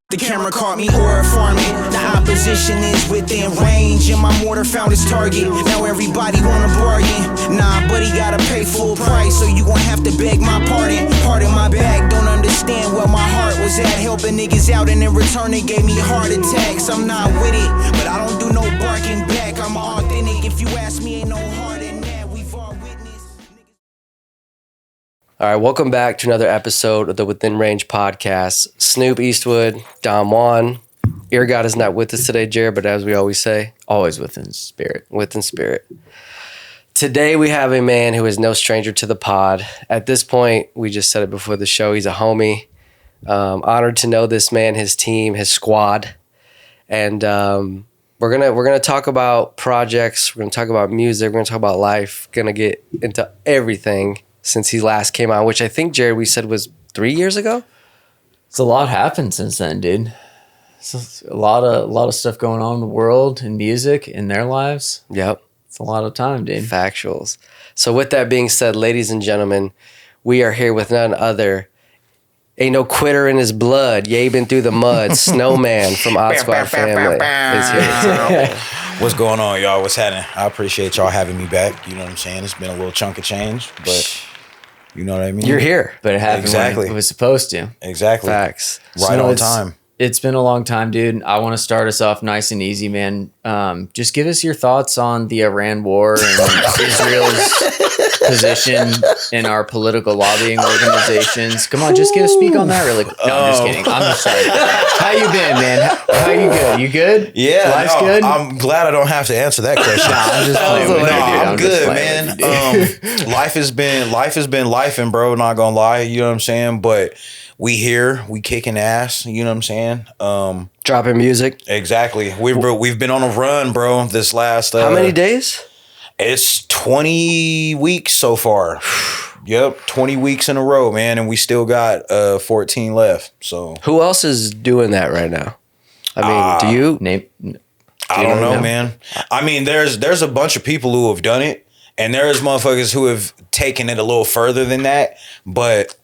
The camera caught me horror farming. The opposition is within range, and my mortar found its target. Now everybody wanna bargain. Nah, buddy gotta pay full price, so you gon' have to beg my pardon. Pardon my bag, don't understand where my heart was at. Helping niggas out, and in return it gave me heart attacks. I'm not with it, but I don't do no barking back. I'm authentic. If you ask me, ain't no heart in that. We've all witnessed. All right, welcome back to another episode of the Within Range podcast. Snoop Eastwood, Don Juan. Ear God is not with us today, Jared, but as we always say, always within spirit. Within spirit. Today we have a man who is no stranger to the pod. At this point, we just said it before the show, he's a homie. Honored to know this man, his team, his squad. And we're gonna talk about projects, we're gonna talk about music, we're gonna talk about life, gonna get into everything since he last came out, which I think, Jared, we said was 3 years ago. It's a lot happened since then, dude. So a lot of stuff going on in the world and music in their lives. Yep. It's a lot of time, dude. Factuals. So with that being said, ladies and gentlemen, we are here with none other. Ain't no quitter in his blood. Yeah, he been through the mud. Snowman from Odd Squad family is here. What's going on, y'all? What's happening? I appreciate y'all having me back. You know what I'm saying? It's been a little chunk of change, but you know what I mean? You're here. But it happened when it was supposed to. Exactly. Facts. Right on time. It's been a long time, dude. I want to start us off nice and easy, man. Just give us your thoughts on the Iran war and Israel's position in our political lobbying organizations. Come on, just speak on that really quick. No, I'm just kidding. I'm just sorry. How you been, man? How you good? You good? Yeah. Life's good? I'm glad I don't have to answer that question. I'm just playing with you, dude. I'm good, man. Life has been lifing, bro. Not gonna lie. You know what I'm saying? But we here, we kicking ass. You know what I'm saying? Dropping music. Exactly. We've been on a run, bro. This last how many days? It's 20 weeks so far. Yep, 20 weeks in a row, man, and we still got 14 left. So who else is doing that right now? I mean, do you name? I don't know, man. I mean, there's a bunch of people who have done it, and there's motherfuckers who have taken it a little further than that. But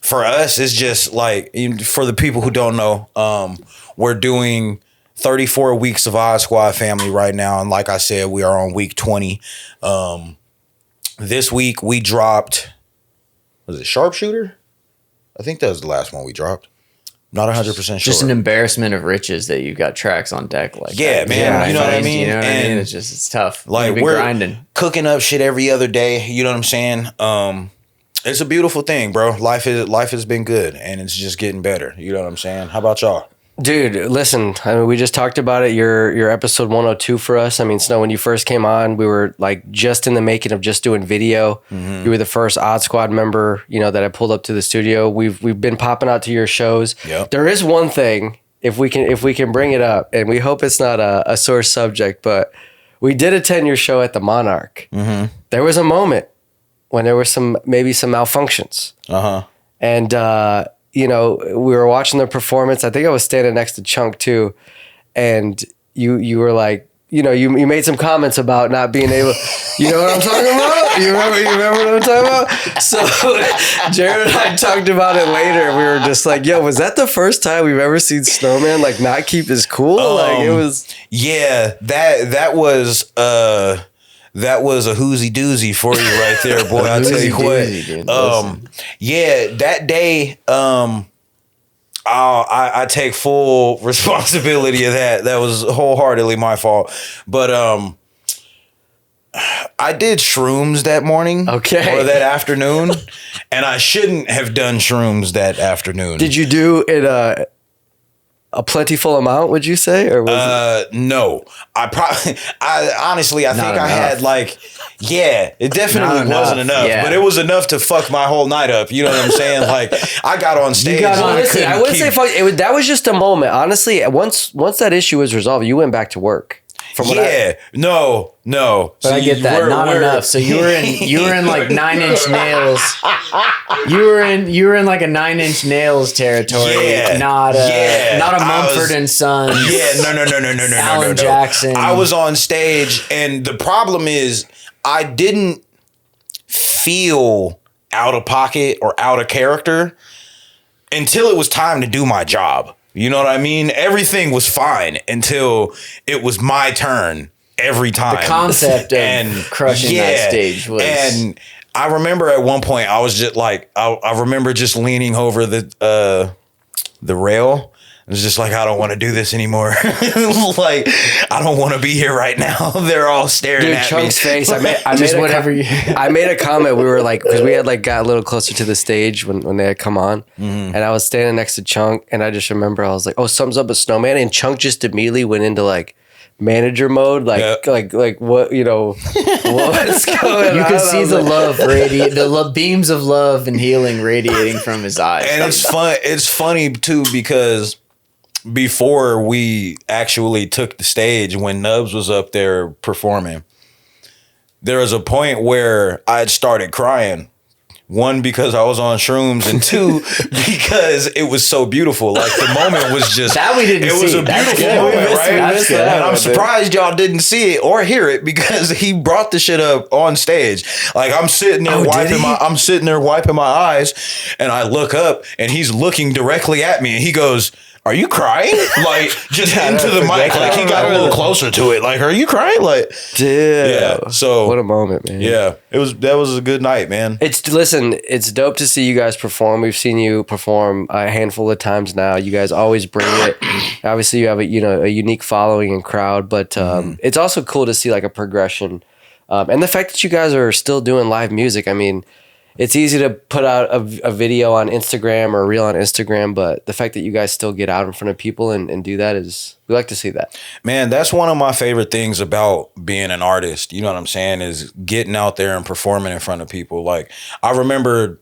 for us, it's just like, for the people who don't know, we're doing 34 weeks of Odd Squad family right now. And like I said, we are on week 20. This week we dropped, was it Sharpshooter? I think that was the last one we dropped. Not 100% sure. Just an embarrassment of riches that you got tracks on deck like yeah, that. Man. Yeah, you know what I mean? You know what I mean? And It's tough. Like we're grinding. Cooking up shit every other day. You know what I'm saying? It's a beautiful thing, bro. Life has been good, and it's just getting better. You know what I'm saying? How about y'all? Dude, listen, I mean, we just talked about it. Your episode 102 for us. I mean, Snow, when you first came on, we were like just in the making of just doing video. Mm-hmm. You were the first Odd Squad member, that I pulled up to the studio. We've been popping out to your shows. Yep. There is one thing, if we can bring it up, and we hope it's not a sore subject, but we did attend your show at the Monarch. Mm-hmm. There was a moment when there were maybe some malfunctions. Uh-huh. And we were watching the performance. I think I was standing next to Chunk too. And you were like, you made some comments about not being able, you know what I'm talking about? You remember what I'm talking about? So Jared and I talked about it later. We were just like, yo, was that the first time we've ever seen Snowman like not keep his cool? Like it was. Yeah, that was a hoozy doozy for you right there, boy. I'll tell you what. Yeah, that day, I take full responsibility of that. That was wholeheartedly my fault. But I did shrooms that morning. Okay. Or that afternoon. And I shouldn't have done shrooms that afternoon. Did you do it a plentiful amount, would you say? Or was no. I honestly think I had it definitely wasn't enough, but it was enough to fuck my whole night up. You know what I'm saying? Like I got on stage. Honestly, I wouldn't say fuck. That was just a moment. Honestly, once that issue was resolved, you went back to work. No. But I get that. Not enough. So you were in like 9 Inch Nails. You were in like a 9 Inch Nails territory. Yeah. Not a Mumford and Sons. Yeah, no. Alan Jackson. I was on stage, and the problem is I didn't feel out of pocket or out of character until it was time to do my job. You know what I mean? Everything was fine until it was my turn every time. The concept of crushing that stage was... And I remember at one point, I was just like, I remember just leaning over the rail. It was just like, I don't want to do this anymore. Like, I don't want to be here right now. They're all staring at Chunk's me. face. I made I made a comment. We were like, because we had like got a little closer to the stage when they had come on, and I was standing next to Chunk, and I just remember I was like, "Oh, something's up with Snowman," and Chunk just immediately went into like manager mode, like what, you know, what's going on? You could see the love radiate, beams of love and healing radiating from his eyes. And it's fun. It's funny too because before we actually took the stage, when Nubs was up there performing, there was a point where I had started crying. One, because I was on shrooms, and two, because it was so beautiful. Like, the moment was just... That we didn't see. It was a beautiful moment, right? That's good. And I'm surprised y'all didn't see it or hear it, because he brought the shit up on stage. Like, I'm sitting there wiping my eyes, and I look up, and he's looking directly at me, and he goes, "Are you crying?" Like, just into the mic. Like, he got a little closer to it. Like, "Are you crying?" Like, dude. yeah. So what a moment, man. Yeah, that was a good night, man. It's dope to see you guys perform. We've seen you perform a handful of times now. You guys always bring it. Obviously, you have a unique following and crowd, but it's also cool to see like a progression, and the fact that you guys are still doing live music. I mean, it's easy to put out a video on Instagram or a reel on Instagram, but the fact that you guys still get out in front of people and do that we like to see that. Man, that's one of my favorite things about being an artist. You know what I'm saying? Is getting out there and performing in front of people. Like, I remember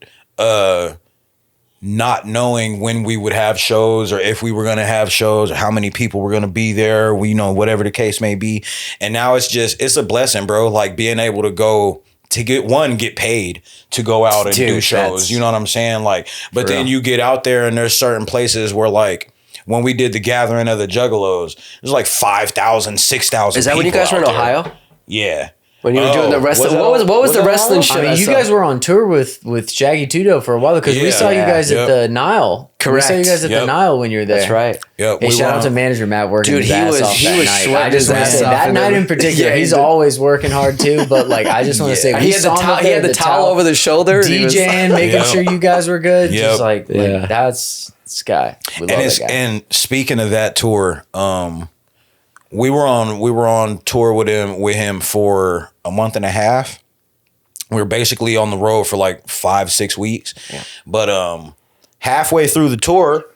not knowing when we would have shows or if we were going to have shows or how many people were going to be there, whatever the case may be. And now it's a blessing, bro. Like, being able to go to get paid to go out and do shows. You know what I'm saying? Like, but then you get out there and there's certain places where, like, when we did the gathering of the Juggalos, there's like 5,000, 6,000. Is that when you guys were in Ohio? Yeah. When you were doing the wrestling, what was the wrestling show? I mean, you guys were on tour with Shaggy Tudo for a while because we saw you guys at the Nile. Correct. We saw you guys at the Nile when you were there. That's right. Yep. Hey, shout out to manager Matt working his ass off that night. Sweating I just want to say that night in particular, he's always working hard too. But like, I just want to say, he had the towel over the shoulder, DJing, making sure you guys were good. Yep. Just like that's Sky. We love that guy. And speaking of that tour, we were on tour with him for a month and a half. We were basically on the road for like 5-6 weeks. Yeah. But halfway through the tour,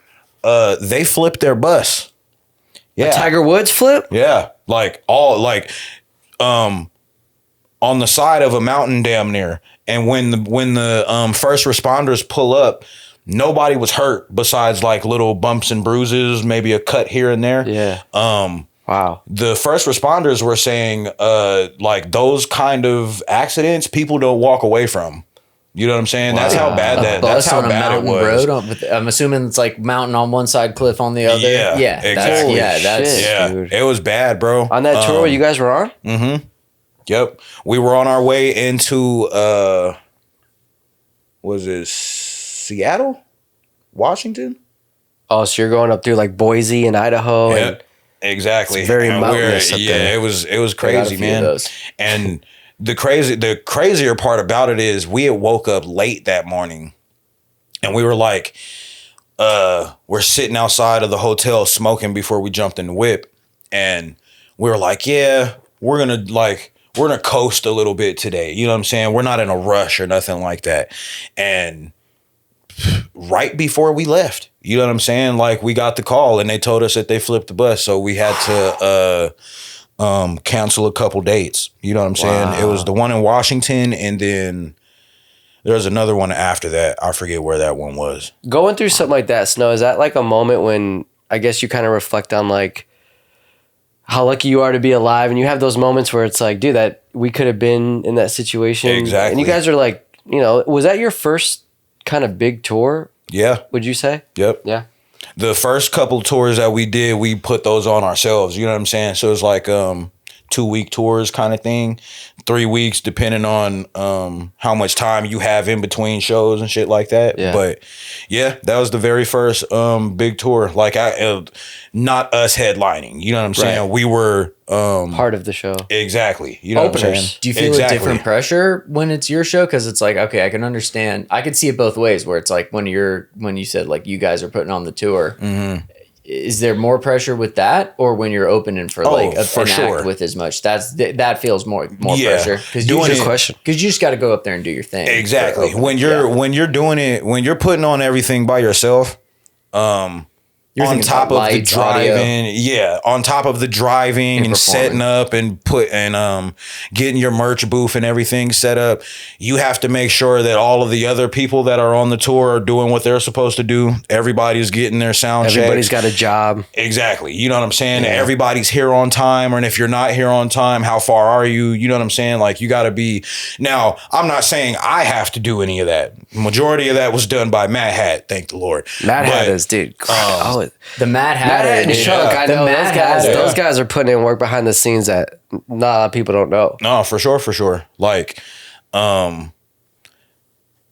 they flipped their bus. Yeah. A Tiger Woods flip? Yeah. On the side of a mountain damn near. And when the first responders pull up, nobody was hurt besides like little bumps and bruises, maybe a cut here and there. Yeah. Wow. The first responders were saying, like, those kind of accidents, people don't walk away from. You know what I'm saying? Wow. That's how bad that's how bad it was. Road I'm assuming it's like mountain on one side, cliff on the other. Yeah, exactly. Dude. It was bad, bro. On that tour you guys were on? Mm-hmm. Yep. We were on our way into was it Seattle? Washington? Oh, so you're going up through like Boise and Idaho and exactly. It's very mountainous up there. It was crazy, man. And the crazier part about it is we had woke up late that morning and we were like, we're sitting outside of the hotel smoking before we jumped in the whip. And we were like, yeah, we're gonna coast a little bit today. You know what I'm saying? We're not in a rush or nothing like that. And right before we left, you know what I'm saying? Like, we got the call and they told us that they flipped the bus. So we had to cancel a couple dates. You know what I'm saying? It was the one in Washington and then there's another one after that. I forget where that one was. Going through something like that, Snow, is that like a moment when I guess you kind of reflect on like how lucky you are to be alive, and you have those moments where it's like, dude, that we could have been in that situation. Exactly. And you guys are like, was that your first kind of big tour? Yeah. Would you say? Yep. Yeah. The first couple tours that we did, we put those on ourselves. You know what I'm saying? So it's like 2-week tours kind of thing, 3 weeks depending on how much time you have in between shows and shit like that. Yeah. But yeah, that was the very first big tour. Like not us headlining. You know what I'm saying? Right. We were Part of the show. exactly. You know what I'm Openers. saying? Do you feel a different pressure when it's your show? Because it's like, okay, I can understand. I could see it both ways. Where it's like when you said like you guys are putting on the tour. Mm-hmm. Is there more pressure with that, or when you're opening for like for an sure. act with as much? That feels more Yeah. pressure because Doing it- question. Because you just got to go up there and do your thing. Exactly. for When you're doing it, when you're putting on everything by yourself, You're on thinking top about of the lights, audio. driving, on top of the driving and performing. setting up and getting your merch booth and everything set up, you have to make sure that all of the other people that are on the tour are doing what they're supposed to do. Everybody's getting their sound Everybody's checks. got a job. Exactly. You know what I'm saying? Everybody's here on time. And if you're not here on time, how far are you? You know what I'm saying? Like you got to be. Now, I'm not saying I have to do any of that. Majority of that was done by Matt Hat. Thank the Lord. Matt But, had us, dude. The Mad Matt Hatter. Hat and dude. Chunk, I The know those Mad guys. Hatter. Those guys are putting in work behind the scenes that not a lot of people don't know. No, for sure. Like,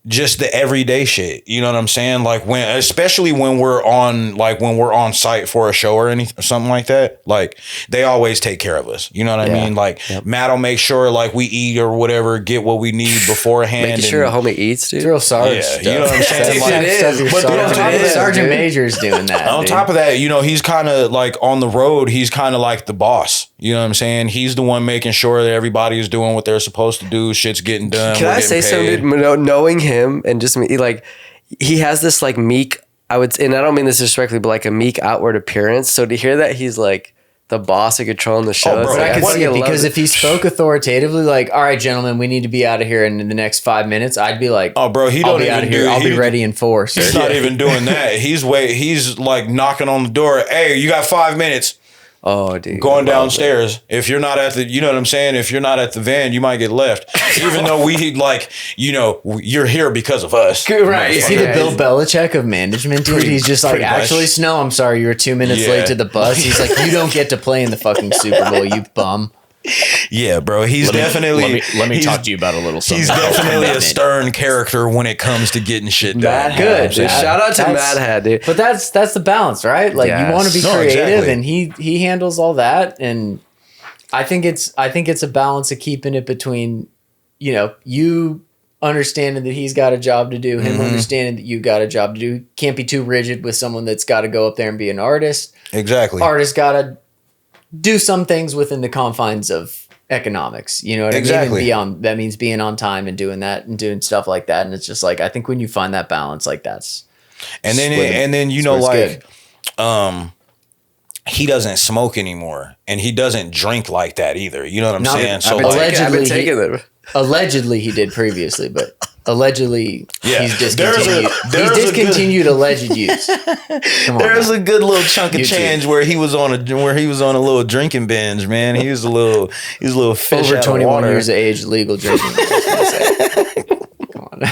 just the everyday shit. You know what I'm saying? Like especially when we're on site for a show or anything or something like that, like they always take care of us. You know what I Yeah. mean? Like Matt will make sure like we eat or whatever, get what we need beforehand. Making sure a homie eats, dude. Drill Sarge Yeah, stuff. you know what I'm saying? Stuff Like, like- it stuff is. your But Sergeant- on top of that, Sergeant dude. Major's doing that. on dude. top of that, you know, he's kind of like on the road, he's kind of like the boss. You know what I'm saying? He's the one making sure that everybody is doing what they're supposed to do. Shit's getting done. Can we're I say getting paid. something, dude? Knowing him and just me, like, he has this like meek, and I don't mean this disrespectfully, but like a meek outward appearance. So to hear that he's like the boss and controlling the show, Oh, it's bro, like, I could fucking see it love because if he spoke authoritatively, like, "All right, gentlemen, we need to be out of here in the next 5 minutes," I'd be like, Oh, bro, he I'll don't be out even of here. do. I'll he- be ready in 4, sir." He's not even doing that. He's like knocking on the door. Hey, you got 5 minutes. Oh, dude, Going I love downstairs. If you're not at the, you know what I'm saying? If you're not at the van, you might get left. Even though we like, you know, you're here because of us. Right. Is he the Bill Belichick of management, dude? He's just like, pretty much. "Actually, Snow, I'm sorry, you were 2 minutes Yeah. late to the bus." He's like, "You don't get to play in the fucking Super Bowl, you bum." Yeah, bro. He's definitely. Let me he's- talk to you about a little something. He's definitely a stern character when it comes to getting shit done. Mad You know what I'm Hat, dude. saying? Shout out to That's- Mad Hat, dude. But that's the balance, right? Like Yes. you want to be No, creative, exactly. and he handles all that. And I think it's a balance of keeping it between, you know, you understanding that he's got a job to do, him Mm-hmm. understanding that you got a job to do. Can't be too rigid with someone that's got to go up there and be an artist. Exactly. Artists got to do some things within the confines of economics. You know what I Exactly. mean? And that means being on time and doing that and doing stuff like that. And it's just like I think when you find that balance, like that's And then you that's know, where it's like, he doesn't smoke anymore, and he doesn't drink like that either. You know what I'm No, saying? So I've been, like, I've been allegedly, taking them. Allegedly, he did previously, but allegedly, Yeah. he's There's discontinued. a He's discontinued alleged use. Come on, there's now. a good little chunk of YouTube. change where he was on a little drinking binge, man. He was a little fish Over out of 21 water. years of age, legal drinking. Come on.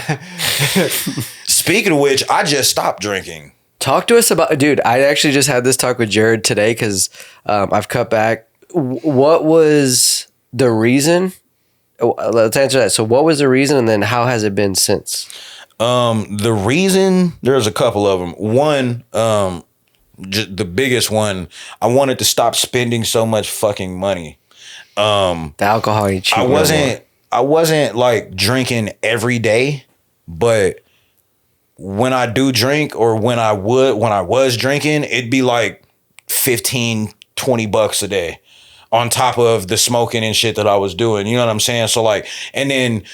Speaking of which, I just stopped drinking. Talk to us about, dude. I actually just had this talk with Jared today because I've cut back. What was the reason? Let's answer that. So, what was the reason, and then how has it been since? The reason, there's a couple of them. One, the biggest one, I wanted to stop spending so much fucking money. The alcohol ain't cheap. I wasn't like drinking every day, but when I do drink, or when I was drinking, it'd be like $15-20 a day on top of the smoking and shit that I was doing. You know what I'm saying? So like, and then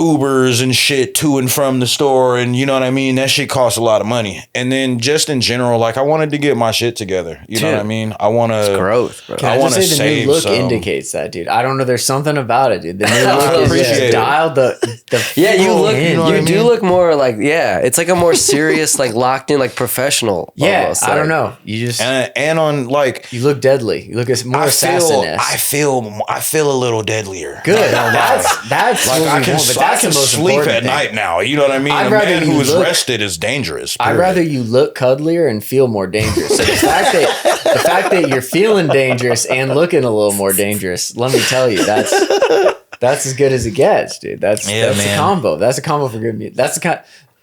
Ubers and shit to and from the store, and you know what I mean? That shit costs a lot of money. And then just in general, like I wanted to get my shit together. You know Dude, what I mean? I want to growth, bro. Can I, I just wanna say the save new look some. indicates that, dude? I don't know. There's something about it, dude. The new I look is appreciate just it. dialed the Yeah, you full look. in. know what I You do mean? look more like, yeah. It's like a more serious, like locked in, like professional. Yeah, almost, I don't like- know. You just and on like you look deadly. You look as more assassin-esque. I feel a little deadlier. Good. Not gonna lie. That's Like what I we can want, but I can the most sleep important at thing. night now. You know what I mean? I'd A rather man you who is look- rested is dangerous. I'd period. rather you look cuddlier and feel more dangerous. So the fact that you're feeling dangerous and looking a little more dangerous, let me tell you, that's as good as it gets, dude. That's a man. combo. That's a combo for good music. That's the kind.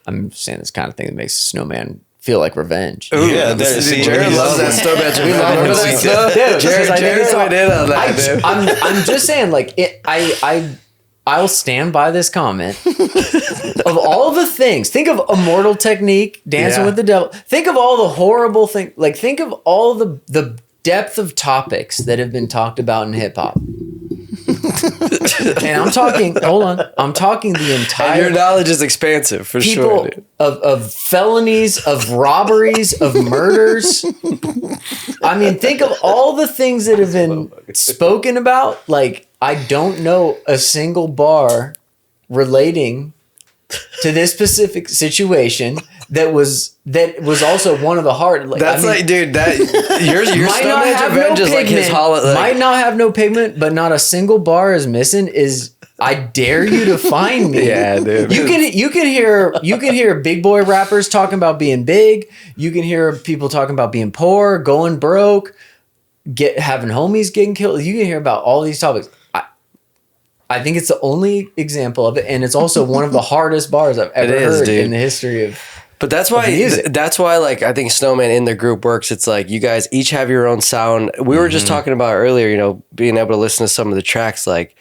I'm saying this kind of thing that makes Snowman feel like revenge. Yeah, see, Jared loves that Snowman. We love Remember when that we- stuff? Dude, because I think Jared it's all- went in on that, dude. I'm just saying, like, I'll stand by this comment. Of all the things, think of Immortal Technique, Dancing Yeah. with the Devil. Think of all the horrible things. Like, think of all the depth of topics that have been talked about in hip hop. And I'm talking, hold on, I'm talking the And entire your knowledge is expansive for people sure, dude. of felonies, of robberies, of murders. I mean, think of all the things that have been spoken about. Like, I don't know a single bar relating to this specific situation that was also one of the hard. Like, That's like, dude, that your might not Snowman's have revenge no is like his pigment, holiday. might not have no pigment, but not a single bar is missing. Is I dare you to find me. Yeah, dude. You can hear big boy rappers talking about being big. You can hear people talking about being poor, going broke, having homies getting killed. You can hear about all these topics. I think it's the only example of it, and it's also one of the hardest bars I've ever heard in the history of. But that's why music. that's why like I think Snowman in the group works. It's like you guys each have your own sound. We were just talking about earlier, you know, being able to listen to some of the tracks. Like,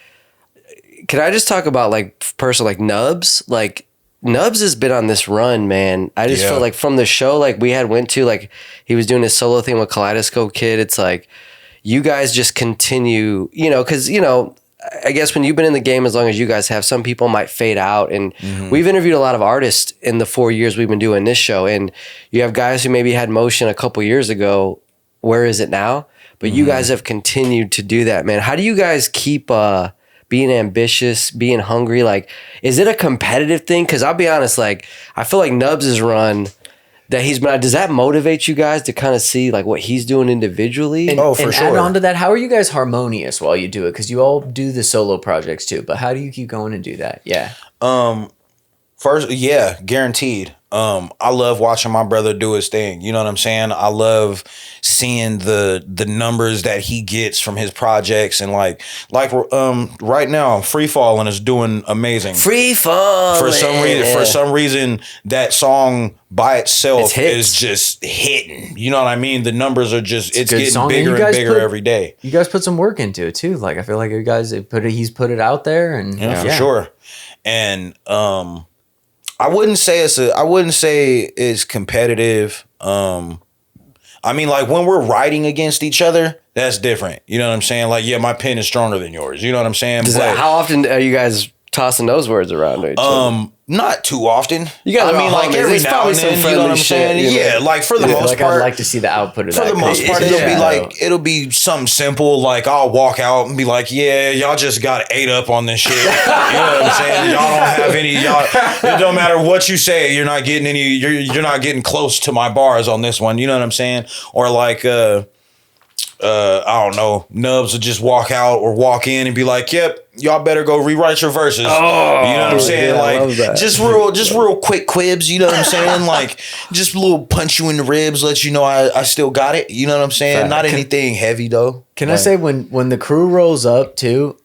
can I just talk about like personal like Nubs? Like Nubs has been on this run, man. I just felt like from the show like we had went to, like he was doing his solo thing with Kaleidoscope Kid. It's like you guys just continue, you know, because you know. I guess when you've been in the game as long as you guys have, some people might fade out. And we've interviewed a lot of artists in the 4 years we've been doing this show. And you have guys who maybe had motion a couple years ago. Where is it now? But you guys have continued to do that, man. How do you guys keep being ambitious, being hungry? Like, is it a competitive thing? Because I'll be honest, like, I feel like Nubs' run that he's been, does that motivate you guys to kind of see like what he's doing individually? And, for and sure. add on to that, how are you guys harmonious while you do it? Because you all do the solo projects too, but how do you keep going and do that? Yeah. First, yeah, guaranteed. I love watching my brother do his thing. You know what I'm saying? I love seeing the numbers that he gets from his projects, and like right now, Free Fallin' is doing amazing. Free fall. For some reason, that song by itself It's hits. is just hitting. You know what I mean? The numbers are just it's a good getting song. And bigger you and guys bigger every day. You guys put some work into it too. Like I feel like you guys he's put it out there, and Yeah, for sure. And I wouldn't say it's competitive. I mean, like when we're writing against each other, that's different. You know what I'm saying? Like, yeah, my pen is stronger than yours. You know what I'm saying? How often are you guys tossing those words around to each other? Not too often. You guys I are mean, like homies. every There's now probably and some then, you know friendly what I'm saying? shit, you know? Yeah, like for the most like part, I'd like to see the output of for that. the most part, it'll be something simple. Like I'll walk out and be like, "Yeah, y'all just got ate up on this shit." You know what I'm saying? Y'all don't have any. It don't matter what you say. You're not getting any. You're not getting close to my bars on this one. You know what I'm saying? Or like, I don't know. Nubs would just walk out or walk in and be like, "Yep, y'all better go rewrite your verses." You know what I'm saying? yeah, I love Like that. just real quick quibs. You know what I'm saying? Like just a little punch you in the ribs, let you know I still got it. You know what I'm saying? Fact. Not anything heavy though. Can I say when the crew rolls up too,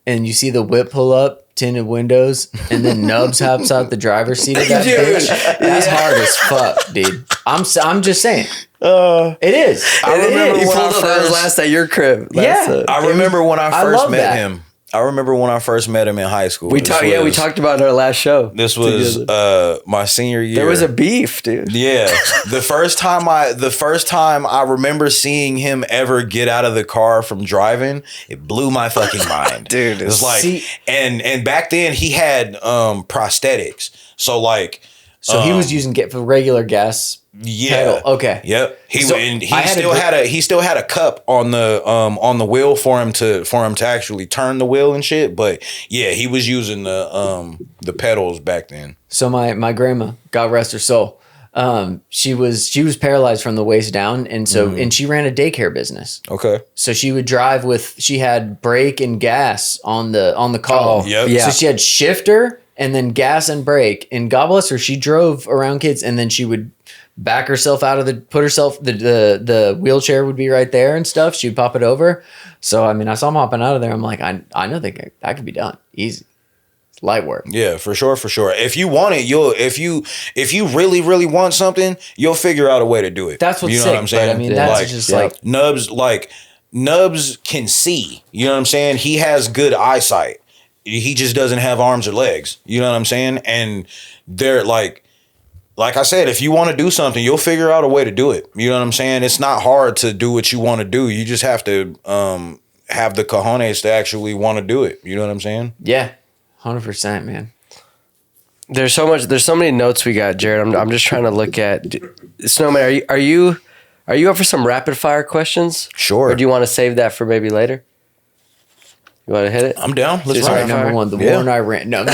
and you see the whip pull up, tinted windows, and then Nubs hops out the driver's seat of that Dude, bitch? That's hard as fuck, dude. I'm just saying. It is. I remember You when pulled I up that was first- last at your crib. Yeah. I remember when I I first love met that. him. I remember when I first met him in high school. We This talked. Yeah, we was- talked about it in our last show. This was together. my senior year. There was a beef, dude. Yeah. The first time I remember seeing him ever get out of the car from driving, it blew my fucking mind. Dude, It was like see- and back then he had prosthetics. So like So he was using for regular gas yeah. pedal. Okay. Yep. He So and he I had still had a cup on the wheel for him to actually turn the wheel and shit. But yeah, he was using the pedals back then. So my grandma, God rest her soul, she was paralyzed from the waist down, and so and she ran a daycare business. Okay. So she would drive she had brake and gas on the call. Yep. Yeah. So she had shifter and then gas and brake. And God bless her, she drove around kids, and then she would back herself out of the wheelchair would be right there and stuff. She'd pop it over. So I mean, I saw him hopping out of there. I'm like, I know that could be done easy. It's light work. Yeah, for sure. If you want it, if you really, really want something, you'll figure out a way to do it. That's what's you know sick, what I'm saying. but I mean, that's just like Nubs can see. You know what I'm saying? He has good eyesight. He just doesn't have arms or legs. You know what I'm saying? And they're like I said, if you want to do something, you'll figure out a way to do it. You know what I'm saying? It's not hard to do what you want to do. You just have to have the cojones to actually want to do it. You know what I'm saying? Yeah, 100%, man. There's so many notes we got, Jared. I'm just trying to look at. Snowman, are you up for some rapid fire questions? Sure. Or do you want to save that for maybe later? You want to hit it? I'm down. Let's Just All right right, fire? number one, the Yeah. war in Iran. No, I'm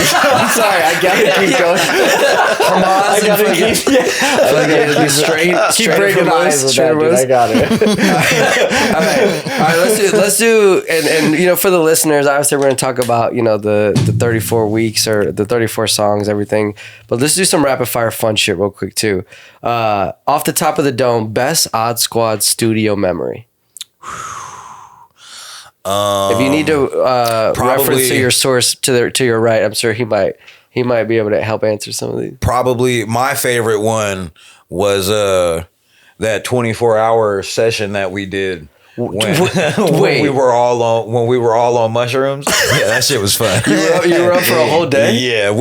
sorry. I gotta keep going. I gotta keep Straight breaking from eyes us, with that, dude. I got it. All right. Let's do. And you know, for the listeners, obviously we're going to talk about the 34 weeks or the 34 songs, everything. But let's do some rapid fire fun shit real quick too. Off the top of the dome, best Odd Squad studio memory. If you need to reference to your source to your right, I'm sure he might be able to help answer some of these. Probably my favorite one was that 24-hour session that we did when we were all on mushrooms. Yeah, that shit was fun. You were up for a whole day? Yeah,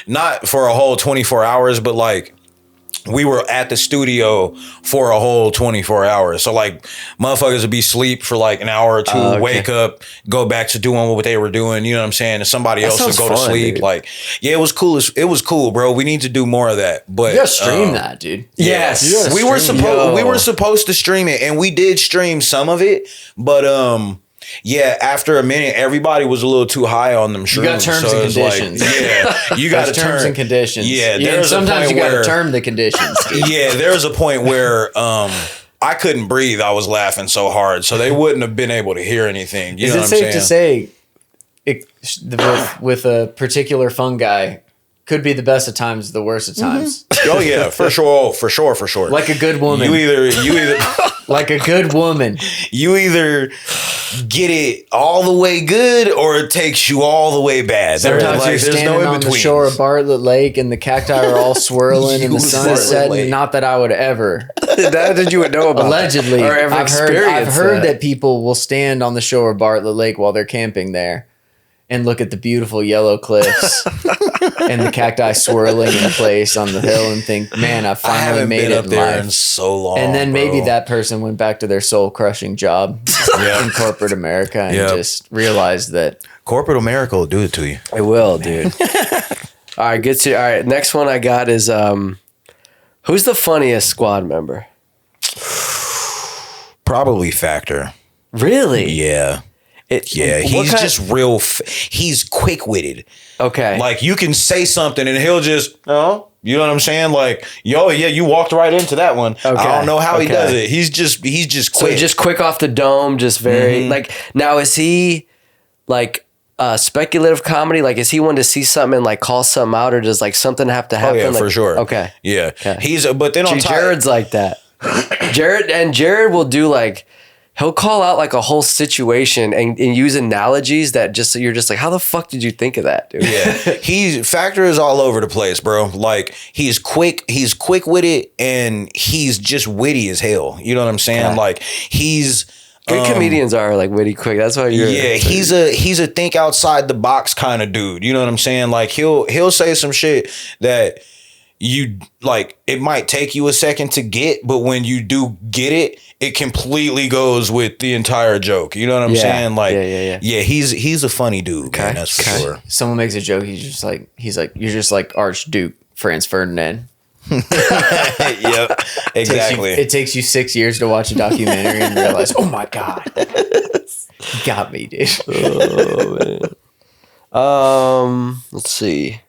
not for a whole 24 hours, but like we were at the studio for a whole 24 hours. So like motherfuckers would be asleep for like an hour or two, Okay. wake up, go back to doing what they were doing. You know what I'm saying? And somebody else would sounds go to fun, sleep. dude. Like, yeah, it was cool. It was cool, bro. We need to do more of that. But You gotta stream that, dude. Yes. You gotta we were stream supposed to stream it, and we did stream some of it, but yeah, after a minute, everybody was a little too high on them shrooms. You got terms and it's like, conditions. yeah, you got There's terms and conditions. Yeah, and there's a sometimes point you gotta where- term the conditions. Dude. Yeah, there's a point where I couldn't breathe. I was laughing so hard, so they wouldn't have been able to hear anything. You Is know it what I'm safe saying? to say with a particular fungi could be the best of times, the worst of times? Oh yeah, for sure. Like a good woman. You either Like a good woman. you either get it all the way good or it takes you all the way bad. Sometimes you're standing on the shore of Bartlett Lake and the cacti are all swirling and the sun is Bartlett setting. Lake. Not that I would ever. That did you would know about? Allegedly, or ever I've experienced heard that people will stand on the shore of Bartlett Lake while they're camping there and look at the beautiful yellow cliffs and the cacti swirling in place on the hill and think, man, I I finally haven't made been it up in there life. in so long. And then maybe bro. that person went back to their soul crushing job in corporate America and Yep. just realized that corporate America will do it to you. It will, dude. All right, good to. All right, next one I got is who's the funniest squad member? Probably Factor. Really? Yeah. Yeah, what he's kind- just real. He's quick witted. Okay. Like you can say something and he'll just, oh, you know what I'm saying? Like, yo, yeah, you walked right into that one. Okay, I don't know how he okay. does it. He's just so quick. just quick off the dome, just very like. Now is he like speculative comedy? Like, is he one to see something and like call something out, or does like something have to oh happen? yeah, like, for sure. Okay. Yeah, Okay. he's. But then on top, Jared's like that. Jared will do like. He'll call out like a whole situation and use analogies that just you're just like, how the fuck did you think of that, dude? yeah, Factor is all over the place, bro. Like he's quick witted, and he's just witty as hell. You know what I'm saying? Okay. Like he's. Good comedians are like witty quick. That's why you're. Yeah, he's a think outside the box kind of dude. You know what I'm saying? Like he'll say some shit that you like. It might take you a second to get, but when you do get it, it completely goes with the entire joke. You know what I'm Yeah, saying? Like, yeah. He's a funny dude, man. That's for sure. someone makes a joke, he's like, you're just like Archduke Franz Ferdinand. Yep, exactly. It takes you 6 years to watch a documentary and realize, oh my God. You got me, dude. Let's see.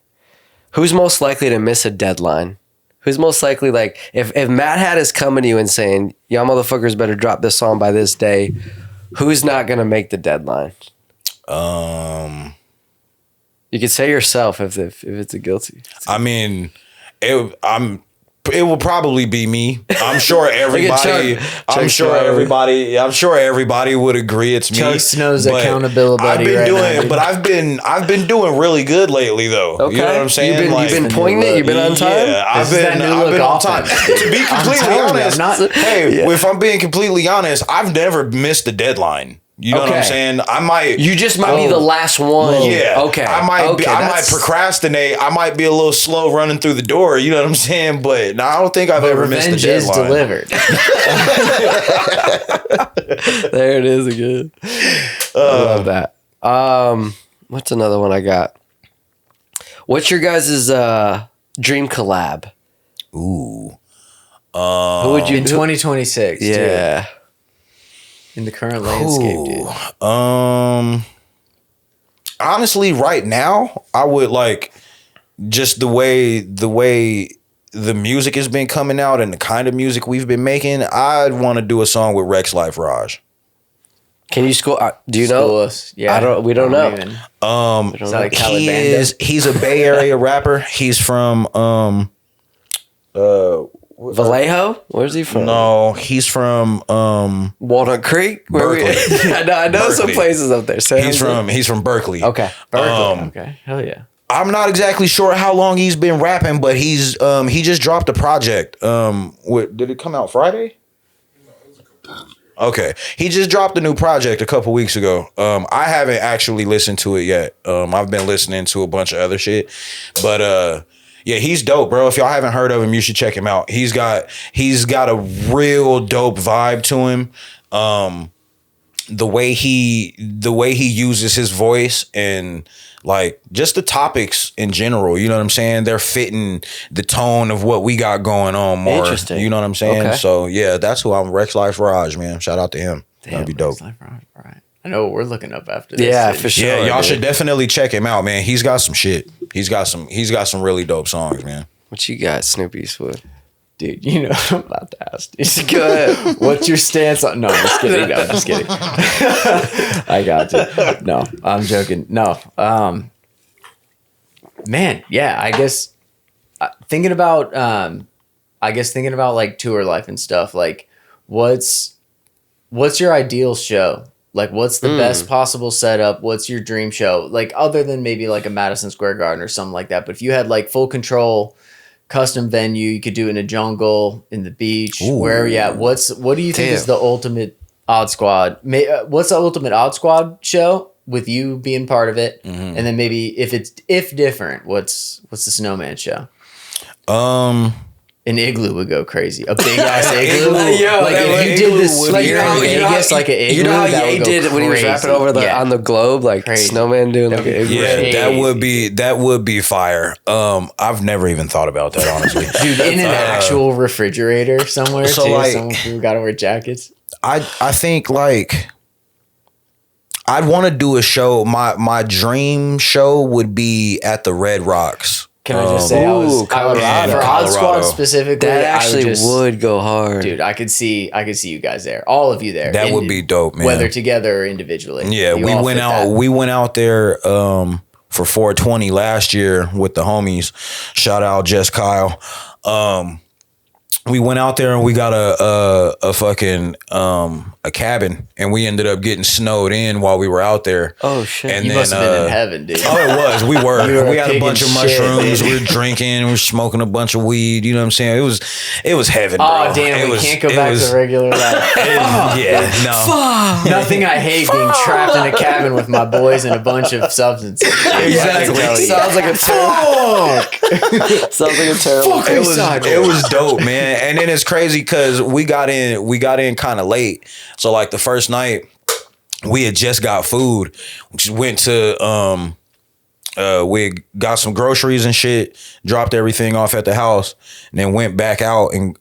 Who's most likely to miss a deadline? Who's most likely, like, if Mad Hat is coming to you and saying, y'all motherfuckers better drop this song by this day, who's not going to make the deadline? You could say yourself if it's a guilty. I mean, it will probably be me. I'm sure everybody. I'm sure everybody would agree it's me. Chuck Snow's but accountability. I've been doing really good lately, though. Okay. You know what I'm saying? You've been poignant. You've been on time. Yeah, I've been on time. To be completely honest, if I'm being completely honest, I've never missed a deadline. You know what I'm saying? I might. You just might be the last one. Yeah. Okay. I might procrastinate. I might be a little slow running through the door. You know what I'm saying? But no, I don't think I've ever missed a deadline. Revenge is delivered. There it is again. I love that. What's another one I got? What's your guys' dream collab? Ooh. Who would you in 2026? Yeah. Dude. In the current landscape, dude. Honestly, right now, I would like just the way the music has been coming out and the kind of music we've been making. I'd want to do a song with Rex Life Raj. Can you school? Do you School know? us. Yeah, We don't know. Is that like He's a Bay Area rapper. He's from Vallejo? Where's he from? No, he's from Walnut Creek. Berkeley. I know some Berkeley. places up there. So he's from Berkeley. Okay. Okay, hell yeah. I'm not exactly sure how long he's been rapping, but he just dropped a project. Did it come out Friday? Okay, he just dropped a new project a couple weeks ago. I haven't actually listened to it yet. I've been listening to a bunch of other shit, but yeah, he's dope, bro. If y'all haven't heard of him, you should check him out. He's got a real dope vibe to him. The way he uses his voice and like just the topics in general, you know what I'm saying? They're fitting the tone of what we got going on more. Interesting. You know what I'm saying? Okay. So yeah, that's who I'm. Rex Life Raj, man. Shout out to him. That'd be dope. All right. I know what we're looking up after this. Yeah, dude. for sure. Yeah, y'all should definitely check him out, man. He's got some shit. He's got some really dope songs, man. What you got, Snoop Eastwood? Dude, you know what I'm about to ask. Dude. Go ahead. What's your stance on? No, I'm just kidding. No, I'm just kidding. I got you. No, I'm joking. No, man, yeah. I guess thinking about like tour life and stuff. Like, what's your ideal show? Like, what's the best possible setup? What's your dream show? Like, other than maybe like a Madison Square Garden or something like that. But if you had like full control, custom venue, you could do it in a jungle, in the beach, wherever you at. What do you think is the ultimate Odd Squad? What's the ultimate Odd Squad show with you being part of it? And then maybe if different, what's the Snowman show? An igloo would go crazy. A big ass igloo. Like if you did this, like Vegas, like an igloo. You know how Ye did when he was rapping over on the globe, like Crazy. Snowman doing like an igloo. Yeah, that would be fire. I've never even thought about that, honestly. Dude, in an actual refrigerator somewhere so too. like- Some people gotta wear jackets. I think like I'd want to do a show. My dream show would be at the Red Rocks. Can I just say, Colorado. for Odd Squad specifically, That actually I would go hard. dude. I could see you guys there, all of you there. That would be dope, man. Whether together or individually. Yeah, You we all went fit out. that. We went out there for 420 last year with the homies. Shout out Jess Kyle. We went out there and we got a fucking a cabin, and we ended up getting snowed in while we were out there. Oh shit! And You then, must have been in heaven, dude. Oh, it was. We were. You were We had a picking bunch of shit, mushrooms. dude. We were drinking. We were smoking a bunch of weed. You know what I'm saying? It was heaven, bro. Oh damn, we can't go back to regular life. Yeah, no. Nothing I hate being trapped in a cabin with my boys and a bunch of substances. Exactly. Sounds like a sounds like a terrible. It was dope, man. And then it's crazy because we got in kind of late. So like the first night, we had just got food. We just went to we got some groceries and shit, dropped everything off at the house, and then went back out and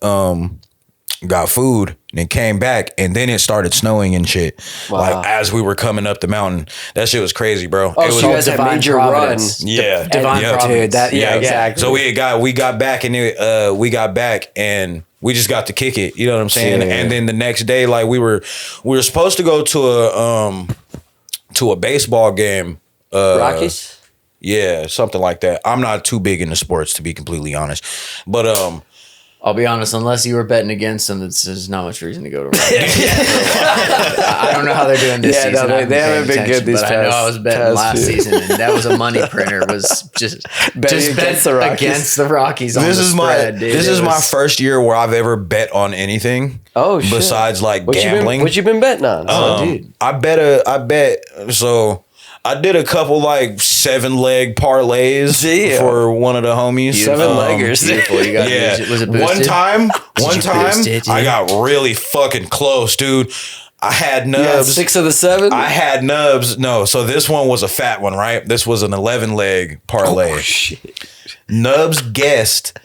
got food, and then came back, and then it started snowing and shit. Wow. Like as we were coming up the mountain. That shit was crazy, bro. Oh, It was so you guys had divine made your providence. run. yeah. Divine Yeah. providence. Dude, that Yeah, exactly. So we got back and we just got to kick it. You know what I'm saying? Yeah. And then the next day, like we were supposed to go to a baseball game. Rockies. Yeah, something like that. I'm not too big into sports, to be completely honest. But I'll be honest, unless you were betting against them, there's not much reason to go to I don't know how they're doing this season. No, they haven't been good these past. I know I was betting last season, and that was a money printer. Was just bet against the Rockies. This is my first year where I've ever bet on anything. Oh, shit. Besides like gambling. What you been betting on? Dude, I did a couple like 7-leg parlays for one of the homies. 7-leggers. Beautiful. You got was it boosted? One time, I got really fucking close, dude. I had nubs. 6 of the 7? I had nubs. No, so this one was a fat one, right? This was an 11-leg parlay. Oh, shit. Nubs guessed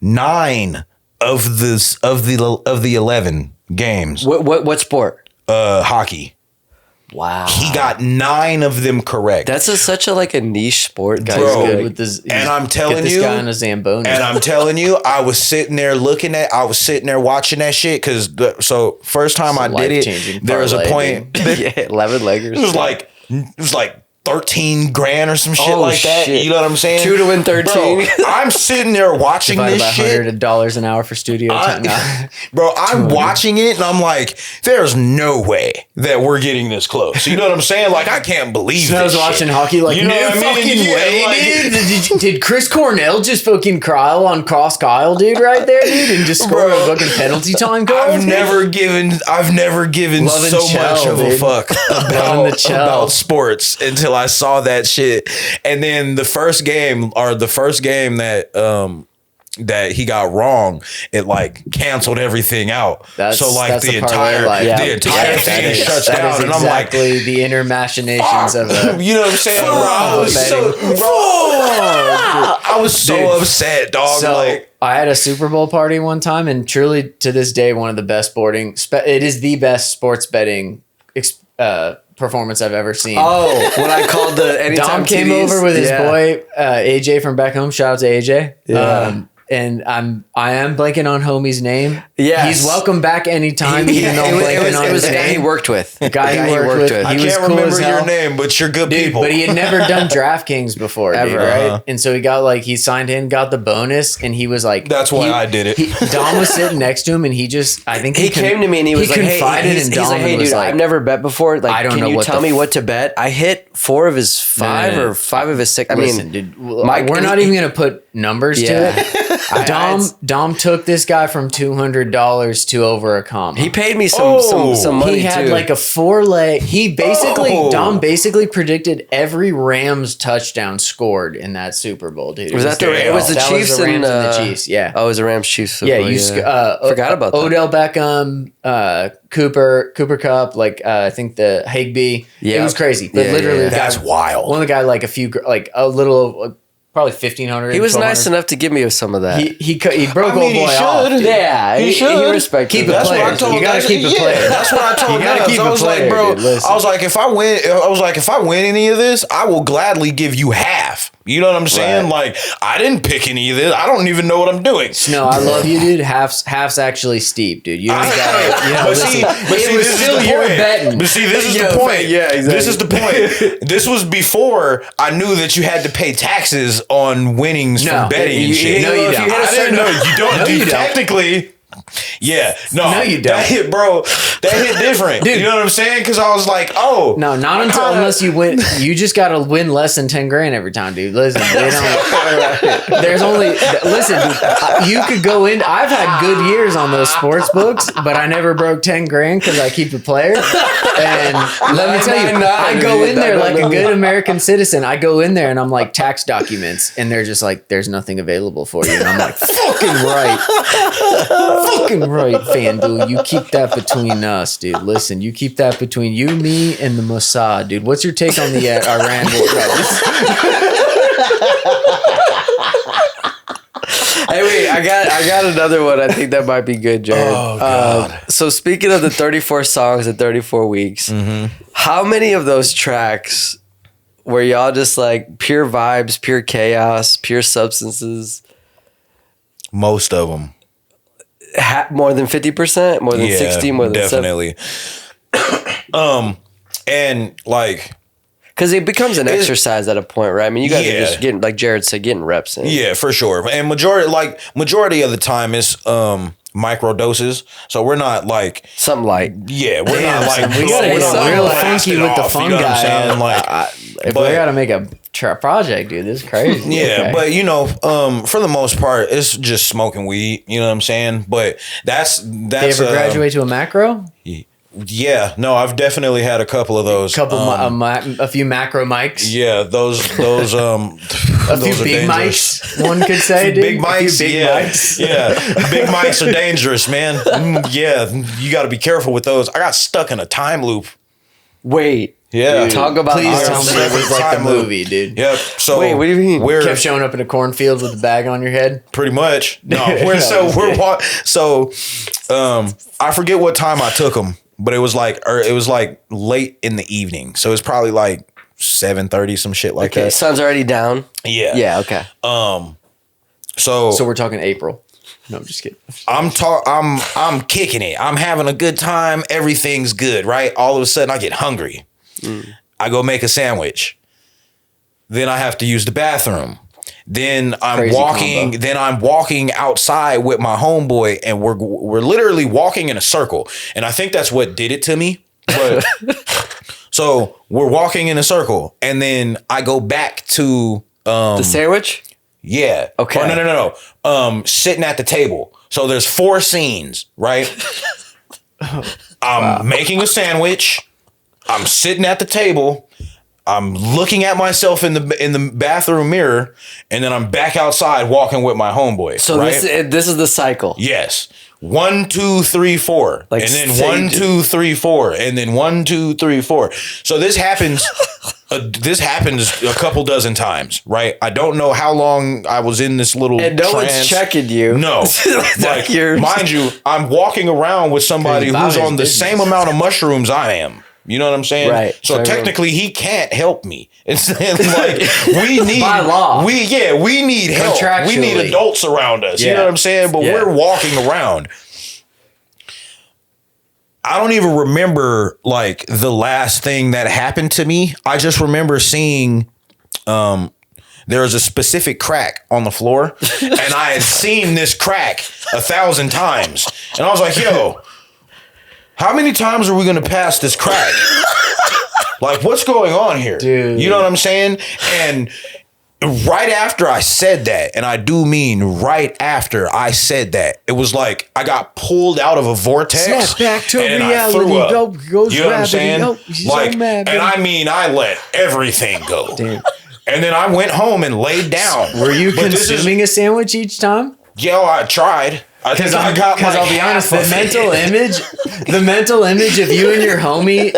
9 of the 11 games. What sport? Hockey. Wow. He got 9 of them correct. That's such a niche sport, guys. Bro, good with this. And I'm telling this you, guy on a Zamboni. And I'm telling you, I was sitting there watching that shit because first time I did it, there was a point. 11-leggers. It was like 13 grand or some shit like that. Shit. You know what I'm saying? 2 to win 13. Bro, I'm sitting there watching Divided this by shit. $100 an hour for studio time. Bro, I'm watching it and I'm like, there's no way that we're getting this close. You know what I'm saying? Like, I can't believe I was this watching shit. hockey like, You know no what I mean? fucking Yeah, way, like- dude. Did Chris Cornell just fucking Kyle on cross Kyle, dude, right there, dude, and just score a fucking penalty time goal? I've never given Loving so much Chell, of a dude. fuck about sports until I saw that shit. And then the first game that he got wrong, it like canceled everything out. So like the entire thing shuts down, and I'm like, the inner machinations of a, you know what I'm saying? Bro, I was so upset, dog. So like, I had a Super Bowl party one time, and truly to this day, one of the best it is the best sports betting performance I've ever seen. Oh, when I called the anytime Dom came TVs? over with his boy AJ from back home. Shout out to AJ. Yeah. And I am blanking on homie's name. Yes. He's welcome back anytime. Even though I'm blanking on it was his a guy he name. worked with. The guy he worked with. I He was can't cool remember as hell. your name, but you're good Dude, people. but he had never done DraftKings before, Ever. dude, right? And so he got he signed in, got the bonus, and he was like, That's why I did it. Dom was sitting next to him, and he Came to me and he was like, confided he's in Dom. like, hey, and was dude, like, I've never bet before. Like, I don't can know you what tell the me what to bet? I hit 4 of his 5 No. or 5 of his 6. I Listen, mean, dude, we're not even going to put numbers to it. Dom took this guy from $200 to over a comma. he paid me some money He had too. like a 4-leg. Dom basically predicted every Rams touchdown scored in that Super Bowl, dude. was that it was the that Chiefs was the Rams and the Chiefs, yeah. Oh, it was the Rams Chiefs. Yeah, Forgot about that. Odell Beckham, Cooper Cup, I think the Higbee. Yeah. It was crazy. But Yeah, literally, yeah. That's wild. One of the guy a little, probably 1,500. He was nice enough to give me some of that. He broke I mean, old boy he off. should. dude. Yeah, He should. He respected Keep it that. That's what I players. told. You gotta keep it players. That's what I told You gotta Nubs. keep I it was like, player, bro. dude. Listen. I was like, if I win any of this, I will gladly give you half. You know what I'm saying? Right. Like, I didn't pick any of this. I don't even know what I'm doing. No, I love you, dude. Half's actually steep, dude. You don't gotta. This is the point. But see, this is the point. Yeah, exactly. This is the point. This was before I knew that you had to pay taxes on winnings from betting and shit. No, you don't. I didn't know you don't. No, you don't. Technically. Yeah, No, you don't. That hit different. Dude. You know what I'm saying? Because I was like, oh, No, not unless you win. You just gotta win less than 10 grand every time, dude. Listen, they don't. There's only. Listen, dude, you could go in. I've had good years on those sports books, but I never broke 10 grand because I keep a player. And let me tell you, I go in there like a good American citizen. I go in there and I'm like, tax documents, and they're just like, there's nothing available for you, and I'm like, fucking right. Fucking right, FanDuel. You keep that between us, dude. Listen, you keep that between you, me, and the Mossad, dude. What's your take on the Iran war? Hey, wait, I got another one. I think that might be good, Jared. Oh, God. So speaking of the 34 songs in 34 weeks, how many of those tracks were y'all just like pure vibes, pure chaos, pure substances? most of them. More than 50%, more than 60, more than definitely. And like Because it becomes an exercise at a point, right? I mean, you guys are Yeah. just getting, like Jared said, getting reps in. Yeah, for sure. And majority of the time is micro doses. So we're not like Something light. yeah, we're not like we gotta we're get not real blasting funky with the off, you know what I'm fungi. saying? Like, If but- we gotta make a project, dude, this is crazy. yeah, Okay. but you know, for the most part, it's just smoking weed. You know what I'm saying? But that's Did you ever graduate to a macro? Yeah, no, I've definitely had a couple of those. A few macro mics. Yeah, those A those few are big dangerous. mics. One could say, dude. Big mics, A few big yeah, mics. yeah. Big mics are dangerous, man. Yeah, you got to be careful with those. I got stuck in a time loop. Wait. Yeah, Dude, talk about Please our tell me it was like the time loop. movie, dude. Yep. So Wait, what do you mean? We're Kept showing up in a cornfield with a bag on your head. pretty much no. I forget what time I took them, but it was like late in the evening, so it's probably like 7:30, some shit like Okay, that. sun's already down. Yeah. Yeah, okay. So So we're talking April. No, I'm just kidding. I'm kicking it. I'm having a good time. Everything's good, right? All of a sudden I get hungry. I go make a sandwich. Then I have to use the bathroom. Then I'm Crazy walking. combo. Then I'm walking outside with my homeboy, and we're literally walking in a circle. And I think that's what did it to me. But so we're walking in a circle, and then I go back to The sandwich? yeah. Okay. Oh, no. Sitting at the table. So there's 4 scenes, right? I'm making a sandwich. I'm sitting at the table. I'm looking at myself in the bathroom mirror, and then I'm back outside walking with my homeboy. So right? this is the cycle. Yes. 1, 2, 3, 4. Like and then say 1, 2, 3, 4. And then 1, 2, 3, 4. So this happens. This happens a couple dozen times, right? I don't know how long I was in this little And no one's trance. checking you. No. Like, You're- mind you, I'm walking around with somebody Crazy who's Bobby's on the business. same amount of mushrooms I am. You know what I'm saying? Right. So So technically, he can't help me. It's like we need By law. We need help. We need Contractually. adults around us. You Yeah. know what I'm saying? But Yeah. we're walking around. I don't even remember like the last thing that happened to me. I just remember seeing there was a specific crack on the floor, and I had seen this crack 1,000 times. And I was like, yo, how many times are we going to pass this crack? Like, what's going on here? Dude. You know what I'm saying? And right after I said that, and I do mean right after I said that, it was like I got pulled out of a vortex. Snap back to and then I reality. threw up. Dope goes You know what I'm gravity. saying? Nope, she's so Like, mad, and man. I mean, I let everything go. Dude. And then I went home and laid down. Were you But this is- consuming a sandwich each time? Yeah, I tried. I think I got like I'll be honest, half the mental image of you and your homie,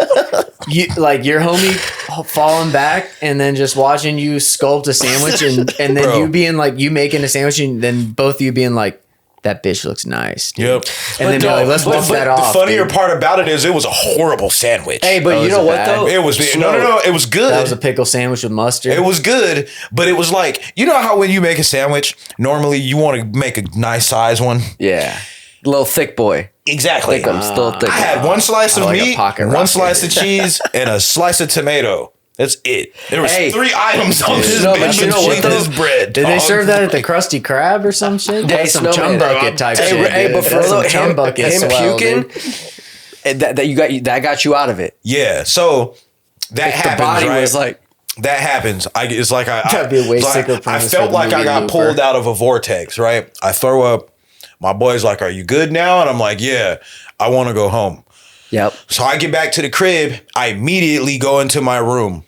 your homie falling back and then just watching you sculpt a sandwich and then Bro. you being like you making a sandwich and then both of you being like, that bitch looks nice. Dude. Yep. And then be like, let's walk that off. The funnier dude. part about it is it was a horrible sandwich. Hey, but Oh, you is know it what bad? though? it was no, it was good. That was a pickle sandwich with mustard. It was good, but it was like, you know how when you make a sandwich, normally you want to make a nice size one? Yeah. Little thick boy. Exactly. Thick 'em, still thick. I had one slice of like a meat, pocket one rocket. slice of cheese, and a slice of tomato. That's it. There was Hey. 3 items on this No, but bitch you and know what, shit though? is bread. Did they dog. serve that at the Krusty Krab or some shit? Hey, That's some Snowman, chum bucket type Hey, shit. hey, dude. but for That's some real, chum him bucket him swell, puking, dude. that got you out of it. Yeah, so that The happens, body right? was like, That happens. It's like That'd be a way it's like- sicker I premise felt for the like I movie got Looper. pulled out of a vortex, right? I throw up. My boy's like, "Are you good now?" And I'm like, "Yeah, I want to go home." yep. So I get back to the crib. I immediately go into my room.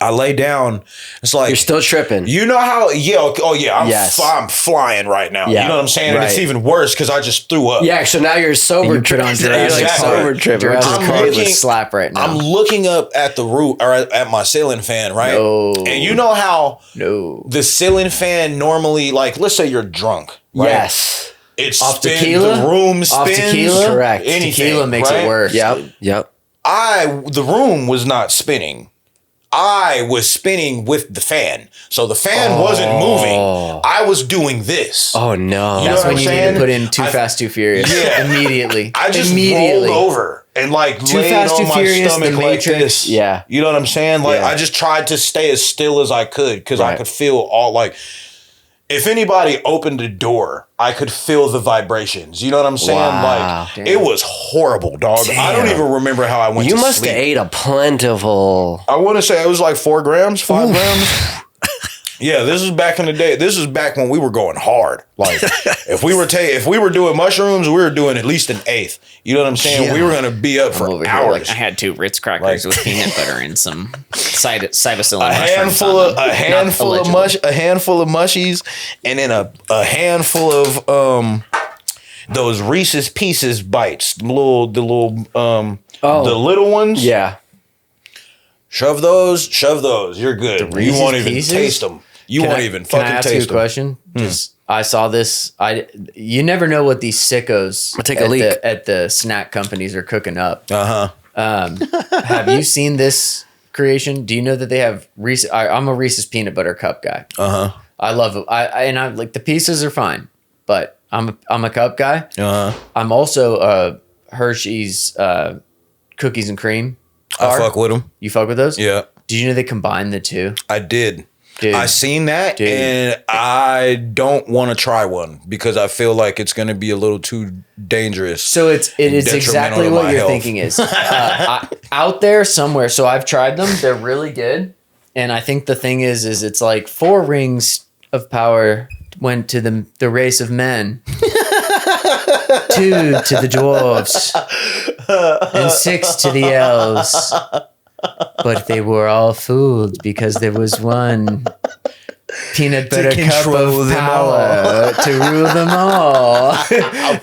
I lay down. It's like You're still tripping. you know how? Yeah. Oh yeah. Yes. I'm flying right now. Yeah, You know what I'm saying? And it's right. even worse because I just threw up. Yeah, so now you're sober You put on tripping. You're Jurassic like Park. sober tripping. which is Jurassic I'm Park crazy. would looking- slap right now. I'm looking up at the roof or at my ceiling fan, right? No. And you know how no. the ceiling fan normally, like, let's say you're drunk, right? Yes. It's Off spins, tequila? the room Off spins. tequila? Correct. Anything, Tequila makes right? it worse. Yep. dude. Yep. The room was not spinning. I was spinning with the fan. So the fan wasn't moving. I was doing this. Oh no. That's when you need saying? to put in Too Fast, Too Furious. Yeah. Immediately. I just rolled over and like Too laid Fast, on Too my Furious, stomach The like Matrix. this. Yeah. You know what I'm saying? Like Yeah. I just tried to stay as still as I could because I Right. could feel all like if anybody opened a door, I could feel the vibrations. You know what I'm saying? Wow. Like Damn. it was horrible, dog. I don't even remember how I went You to must sleep. have ate a plentiful. I want to say it was like 4 grams, 5 grams. Yeah, this is back in the day. This is back when we were going hard. Like if we were doing mushrooms, we were doing at least an eighth. You know what I'm saying? Yeah. We were gonna be up for Over here, hours. like I had 2 Ritz crackers with peanut butter and some psilocybin a handful of mushies, and then a handful of those Reese's Pieces bites, the little ones. Yeah. Shove those. You're good. You Reese's won't even Pieces? taste them. You won't even Can I fucking ask you a taste them. question? Just I saw this. You never know what these sickos I'll take a leak. at the snack companies are cooking up. Uh huh. Have you seen this creation? Do you know that they have Reese's? I'm a Reese's peanut butter cup guy. Uh huh. I love it. I like the pieces are fine, but I'm a cup guy. Uh huh. I'm also a Hershey's cookies and cream. I fuck with them. You fuck with those? Yeah, Did you know they combine the two? I did. Dude. I seen that, Dude. and I don't want to try one because I feel like it's going to be a little too dangerous. So it is Detrimental exactly to what my you're health. thinking is out there somewhere. So I've tried them; they're really good. And I think the thing is it's like 4 rings of power went to the race of men, 2 to the dwarves, and 6 to the elves. But they were all fooled because there was one peanut butter cup control of them power to rule them all.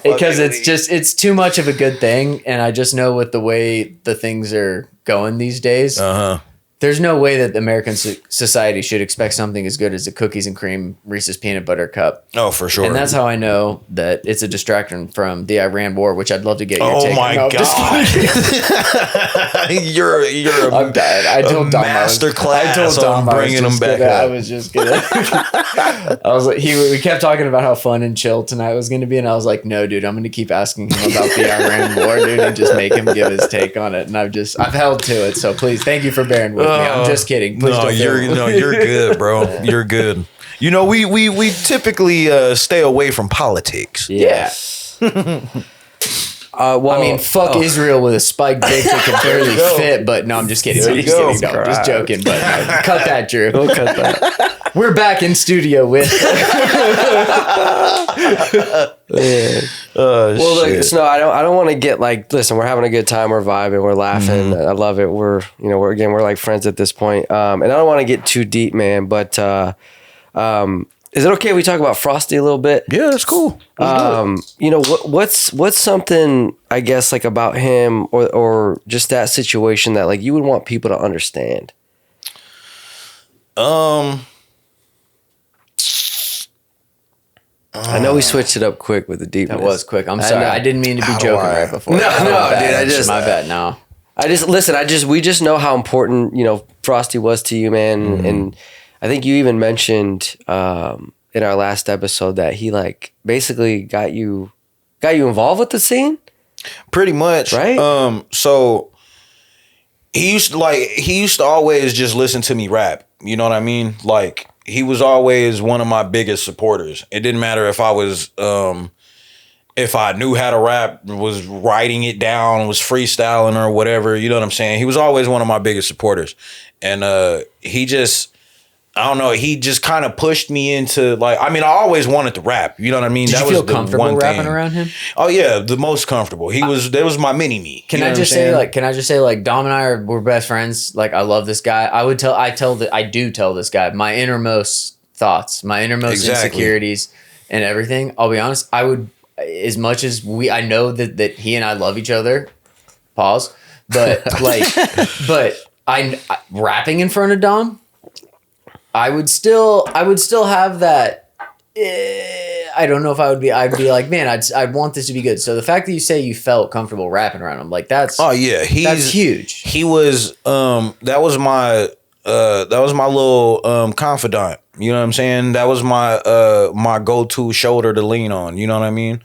Because it's too much of a good thing. And I just know with the way the things are going these days, there's no way that the American society should expect something as good as a cookies and cream Reese's peanut butter cup. Oh, for sure. And that's how I know that it's a distraction from the Iran war, which I'd love to get your Oh take on. my No, I'm just kidding. God! you're I'm dying. I told Dom master class I told Dom on bringing them back I up. was just kidding. I was like, we kept talking about how fun and chill tonight was going to be, and I was like, no, dude, I'm going to keep asking him about the Iran war, dude, and just make him give his take on it. And I've held to it. So please, thank you for bearing with me. I'm just kidding. Please don't you're good, bro. You're good. You know, we typically stay away from politics. Yeah. Well, I mean, fuck Israel with a spiked dick that can barely go. fit, but no, I'm just kidding. There I'm you just go. kidding. No, I'm just joking. But no, cut that, Drew. We'll cut that. We're back in studio with. Well, look, Snow, I don't want to get like. Listen, we're having a good time. We're vibing. We're laughing. I love it. We're like friends at this point. And I don't want to get too deep, man. But is it okay if we talk about Frosty a little bit? Yeah, that's cool. You know what's something I guess like about him or just that situation that like you would want people to understand. I know we switched it up quick with the deepness. That was quick. I'm sorry. I didn't mean to be joking right before. No, My no, bad. dude, My bad. No. We just know how important, Frosty was to you, man. And I think you even mentioned in our last episode that he like basically got you involved with the scene. Pretty much, right? So he used to always just listen to me rap. You know what I mean? Like he was always one of my biggest supporters. It didn't matter if I was if I knew how to rap, was writing it down, was freestyling or whatever. You know what I'm saying? He was always one of my biggest supporters, and he just. I don't know. He just kind of pushed me into like. I mean, I always wanted to rap. You know what I mean? Did that you feel was the comfortable one rapping thing. around him? Oh yeah, the most comfortable. That was my mini me. Can You know I what just I'm saying? say Dom and I we're best friends. Like I love this guy. I do tell this guy my innermost thoughts, my innermost insecurities, and everything. I'll be honest. I would, as much as I know that he and I love each other. Pause. But like, I rapping in front of Dom. I would still have that. I don't know if I'd be like, man, I'd want this to be good. So the fact that you say you felt comfortable rapping around him, like that's Oh yeah, that's huge. He was that was my my little confidant. You know what I'm saying? That was my my go-to shoulder to lean on. You know what I mean?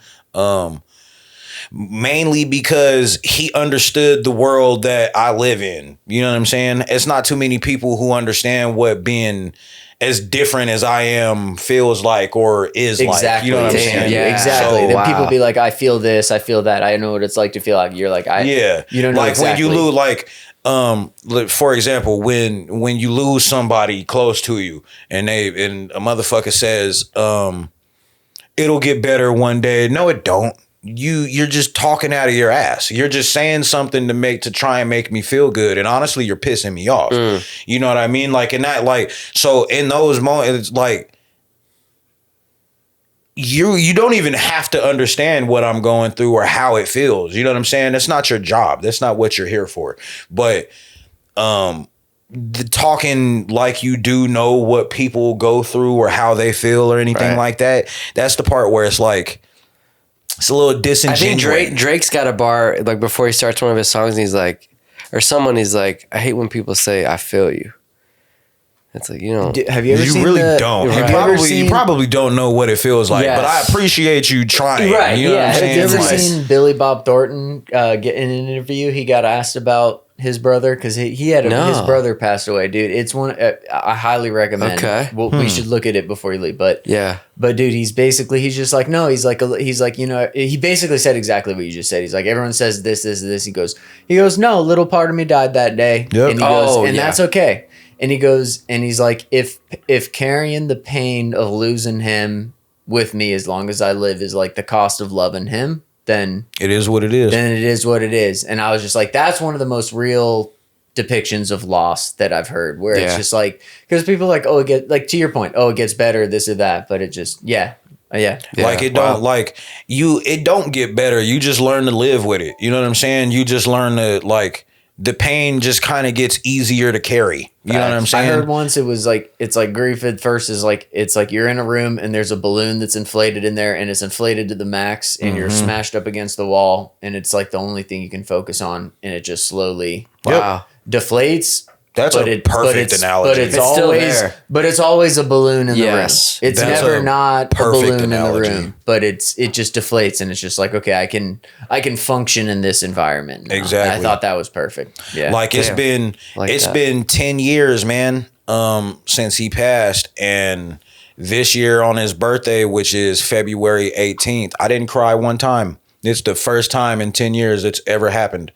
Mainly because he understood the world that I live in. You know what I'm saying? It's not too many people who understand what being as different as I am feels like or is like. You know what I'm saying? Yeah, exactly. So, Then people be like, I feel this, I feel that. I know what it's like to feel like you're like, you don't know like exactly. when you lose, like, for example, when you lose somebody close to you and a motherfucker says, it'll get better one day. No, it don't. You're just talking out of your ass. You're just saying something to try and make me feel good. And honestly, you're pissing me off. You know what I mean? Like in that, like, so in those moments, it's like you don't even have to understand what I'm going through or how it feels. You know what I'm saying? That's not your job. That's not what you're here for. But the talking like you do know what people go through or how they feel or anything like that, that's the part where it's like, it's a little disingenuous. I think Drake's got a bar like before he starts one of his songs, and he's like, he's like, I hate when people say I feel you. It's like, you know, have you ever seen really don't. You probably don't know what it feels like, but I appreciate you trying. Right? You know what I'm saying? Have you ever seen Billy Bob Thornton get in an interview? He got asked about his brother because he had his brother passed away, dude. It's one I highly recommend. Okay, well, we should look at it before you leave. But but dude, he's just like, no, he's like you know, he basically said exactly what you just said. He's like, everyone says this. He goes, no, a little part of me died that day, and he goes, that's okay. And he goes, and he's like, if carrying the pain of losing him with me as long as I live is like the cost of loving him, then it is what it is. Then it is what it is. And I was just like, that's one of the most real depictions of loss that I've heard, where it's just like, because people are like, oh, to your point, oh, it gets better, this or that, but it just, like it don't it don't get better. You just learn to live with it. You know what I'm saying? You just learn to like. The pain just kind of gets easier to carry. You know what I'm saying? I heard once it was like, it's like grief at first is like, it's like you're in a room and there's a balloon that's inflated in there and it's inflated to the max and you're smashed up against the wall and it's like the only thing you can focus on and it just slowly deflates. That's a perfect analogy. But it's always a balloon in the room. It's never not a balloon analogy. in the room, but it just deflates and it's just like, okay, I can function in this environment now. Exactly. And I thought that was perfect. Yeah. Like it's been 10 years, man, since he passed, and this year on his birthday, which is February 18th, I didn't cry one time. It's the first time in 10 years it's ever happened.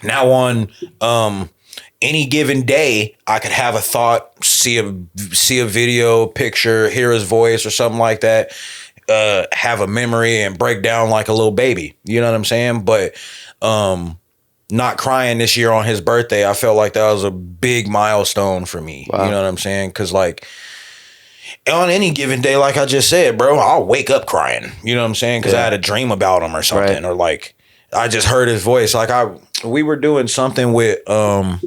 Now on any given day, I could have a thought, see a video, picture, hear his voice or something like that, have a memory and break down like a little baby. You know what I'm saying? But not crying this year on his birthday, I felt like that was a big milestone for me. Wow. You know what I'm saying? Because like on any given day, like I just said, bro, I'll wake up crying. You know what I'm saying? Because I had a dream about him or something, or like I just heard his voice. Like we were doing something with shout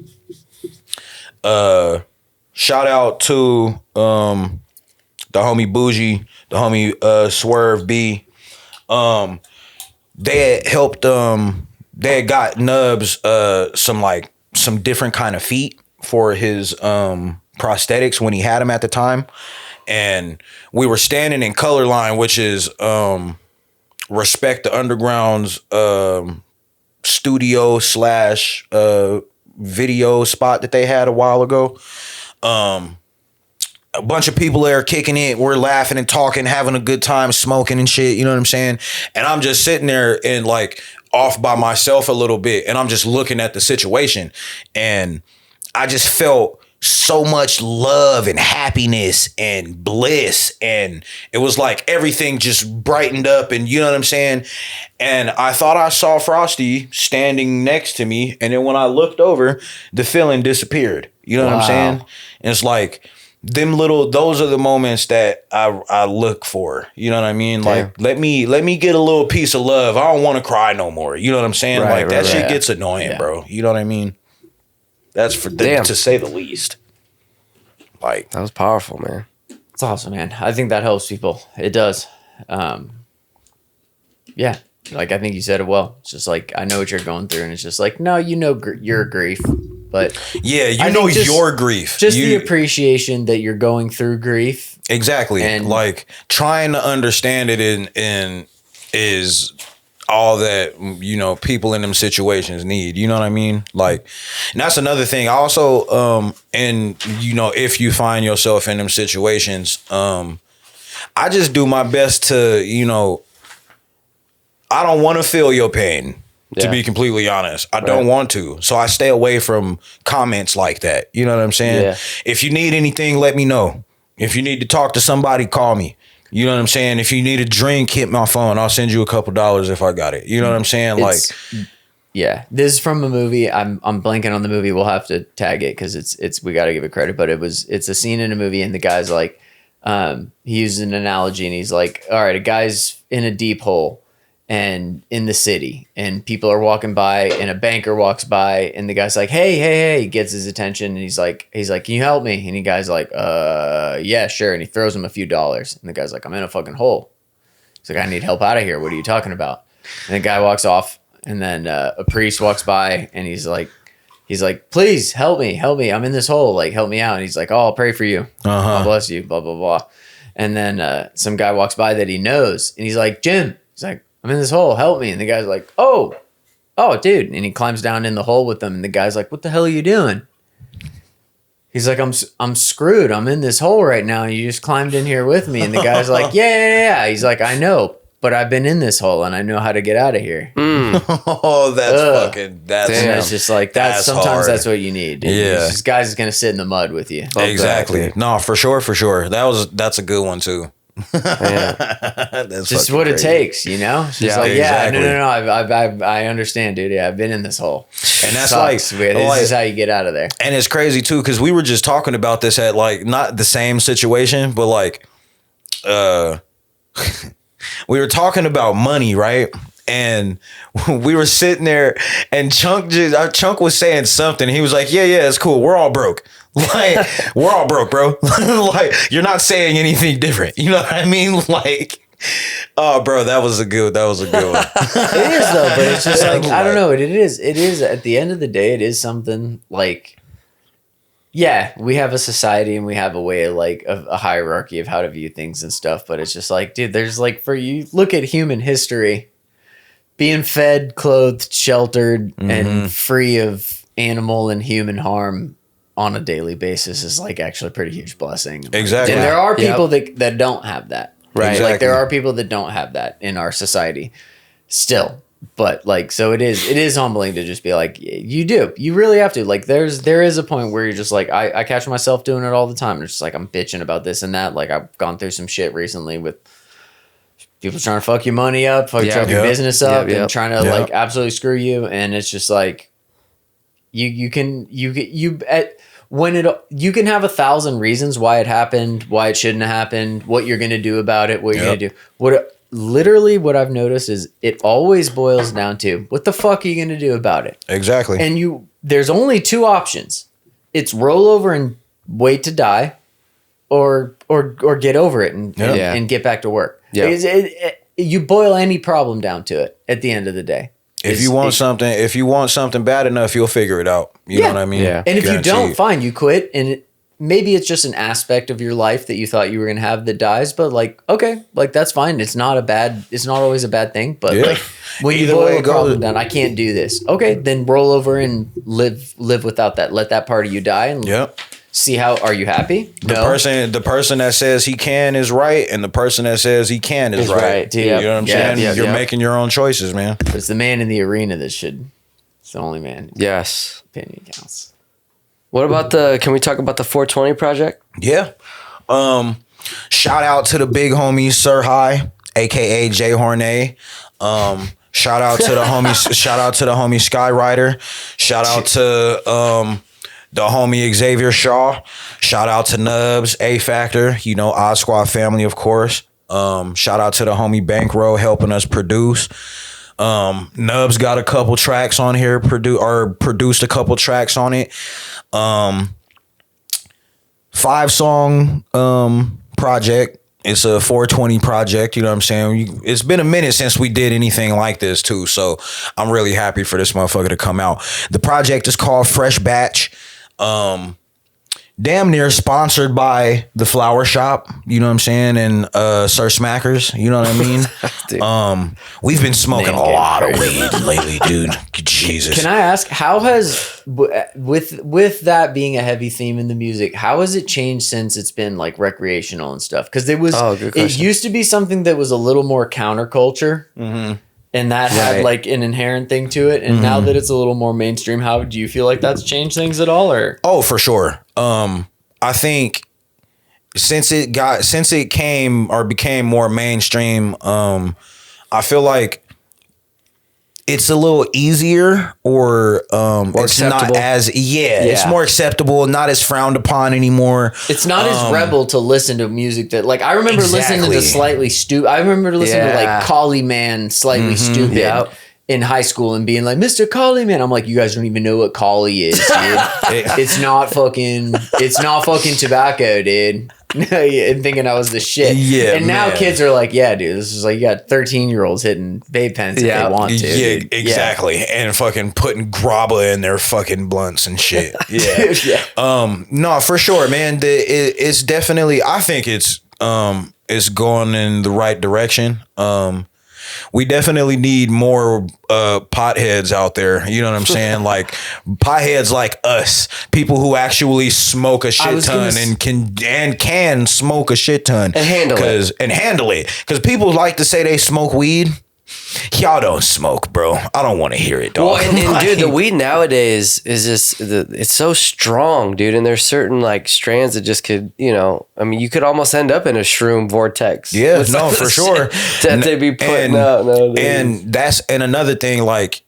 out to the homie Bougie, the homie Swerve B. They had helped they had got Nubs some different kind of feet for his prosthetics when he had them at the time. And we were standing in Color Line, which is Respect the Underground's studio / video spot that they had a while ago. A bunch of people there kicking it. We're laughing and talking, having a good time, smoking and shit. You know what I'm saying? And I'm just sitting there and like off by myself a little bit. And I'm just looking at the situation. And I just felt so much love and happiness and bliss, and it was like everything just brightened up, and you know what I'm saying? And I thought I saw Frosty standing next to me, and then when I looked over, the feeling disappeared. You know what I'm saying? And it's like those are the moments that I look for. You know what I mean? Like let me get a little piece of love. I don't want to cry no more. You know what I'm saying? That shit gets annoying, bro. You know what I mean? That's to say the least. Like that was powerful, man. It's awesome, man. I think that helps people. It does. Yeah. Like I think you said it well. It's just like I know what you're going through, and it's just like no, you know, your grief. But Yeah, I you know think just- your grief. just you, the appreciation that you're going through grief. Exactly. And- like trying to understand it in is all that, you know, people in them situations need. You know what I mean? Like, and that's another thing. I also, and you know, if you find yourself in them situations, I just do my best to, you know, I don't want to feel your pain. To Yeah. be completely honest, I don't want to. So I stay away from comments like that. You know what I'm saying? Yeah. If you need anything, let me know. If you need to talk to somebody, call me. You know what I'm saying? If you need a drink, hit my phone. I'll send you a couple dollars if I got it. You know what I'm saying? Yeah, this is from a movie. I'm blanking on the movie. We'll have to tag it because it's we got to give it credit. But it's a scene in a movie, and the guy's like, he uses an analogy, and he's like, all right, a guy's in a deep hole, and in the city, and people are walking by, and a banker walks by, and the guy's like, hey, gets his attention, and he's like, can you help me? And the guy's like, yeah, sure, and he throws him a few dollars, and the guy's like, I'm in a fucking hole. He's like, I need help out of here. What are you talking about? And the guy walks off, and then a priest walks by, and he's like, please help me, I'm in this hole, like help me out. And he's like, oh, I'll pray for you, I'll bless you, blah blah blah. And then some guy walks by that he knows, and he's like, Jim, he's like, I'm in this hole, help me. And the guy's like, oh, dude. And he climbs down in the hole with them. And the guy's like, what the hell are you doing? He's like, I'm screwed. I'm in this hole right now. And you just climbed in here with me. And the guy's like, yeah. He's like, I know, but I've been in this hole and I know how to get out of here. Oh, that's that's And it's just like, sometimes hard. that's what you need. Dude. Yeah. This guy's going to sit in the mud with you. Exactly. No, for sure. That's a good one too. That's Just fucking what it crazy. takes, you know? It's just like, exactly. no. I understand, dude. Yeah, I've been in this hole. And that's Sucks. like, This is how you get out of there. and it's crazy too, because we were just talking about this at like not the same situation, but like we were talking about money, right? And we were sitting there, and Chunk was saying something. He was like, "Yeah, it's cool. We're all broke. Like, we're all broke, bro. Like, you're not saying anything different. You know what I mean? Like, oh, bro, that was a good one. It is though, but it's just like, I don't know. It is at the end of the day, it is something like, yeah, we have a society and we have a way of like a hierarchy of how to view things and stuff. But it's just like, dude, there's like, for you look at human history, being fed, clothed, sheltered, and free of animal and human harm on a daily basis is like actually a pretty huge blessing. Exactly. And there are people that don't have that. Right. Exactly. Like there are people that don't have that in our society still. But like, so it is humbling to just be like, you really have to. Like there is a point where you're just like, I catch myself doing it all the time. It's just like, I'm bitching about this and that. Like I've gone through some shit recently with people trying to fuck your money up, fuck your business up, and trying to like absolutely screw you. And it's just like, you can have 1,000 reasons why it happened, why it shouldn't have happened, what you're going to do about it, what you're going to do. What I've noticed is it always boils down to, what the fuck are you going to do about it? Exactly. And there's only two options. It's roll over and wait to die, or get over it and get back to work. Yeah. You boil any problem down to it at the end of the day. If you want something bad enough, you'll figure it out. You know what I mean? Yeah. And if you don't, fine, you quit. And maybe it's just an aspect of your life that you thought you were going to have that dies, but like, okay, like that's fine. It's not always a bad thing, but like when you boil a problem down, I can't do this. Okay, then roll over and live without that. Let that part of you die and see how, are you happy? The person that says he can is right, and the person that says he can is right. Dude. You know what I'm saying? You're making your own choices, man. But it's the man in the arena it's the only man. Yes. Opinion counts. What about can we talk about the 420 project? Yeah. Shout out to the big homie Sir High, aka Jay Hornay. Shout out to the homie Skyrider. Shout out to the homie Xavier Shaw. Shout out to Nubs, A Factor, Odd Squad family, of course. Shout out to the homie Bankroll helping us produce. Nubs got a couple tracks on here, produced a couple tracks on it. 5-song project, It's a 420 project. You know what I'm saying? It's been a minute since we did anything like this too. So I'm really happy for this motherfucker to come out. The project is called Fresh Batch. Damn near sponsored by the Flower Shop, you know what I'm saying, and Sir Smackers, you know what I mean. We've been smoking a lot of weed lately, dude. Jesus. Can I ask, how has with that being a heavy theme in the music, how has it changed since it's been like recreational and stuff? Because it used to be something that was a little more counterculture. Mm-hmm. And that had like an inherent thing to it. And now that it's a little more mainstream, how do you feel like that's changed things at all? Or for sure. I think since it became more mainstream, I feel like it's a little easier or it's acceptable. Not as it's more acceptable, not as frowned upon anymore. It's not as rebel to listen to music that, like, I remember listening to Slightly Stupid. I remember listening to like Collie Man, Slightly Stupid in high school and being like, Mr. Collie Man. I'm like, you guys don't even know what Collie is, dude. It's not fucking tobacco, dude. And thinking I was the shit. Yeah. And now kids are like, yeah, dude, this is like, you got 13-year-olds hitting vape pens if they want to. Yeah, dude. exactly. And fucking putting grabba in their fucking blunts and shit. Yeah. No, for sure, man. It's definitely, I think it's going in the right direction. We definitely need more potheads out there. You know what I'm saying? Like potheads like us, people who actually smoke a shit ton and can smoke a shit ton and handle it. Because people like to say they smoke weed. Y'all don't smoke, bro. I don't want to hear it, dog. Well, and dude, the weed nowadays is just it's so strong, dude. And there's certain like strands that just could, I mean, you could almost end up in a shroom vortex. Yeah, no, for sure. That they be putting out. And another thing, like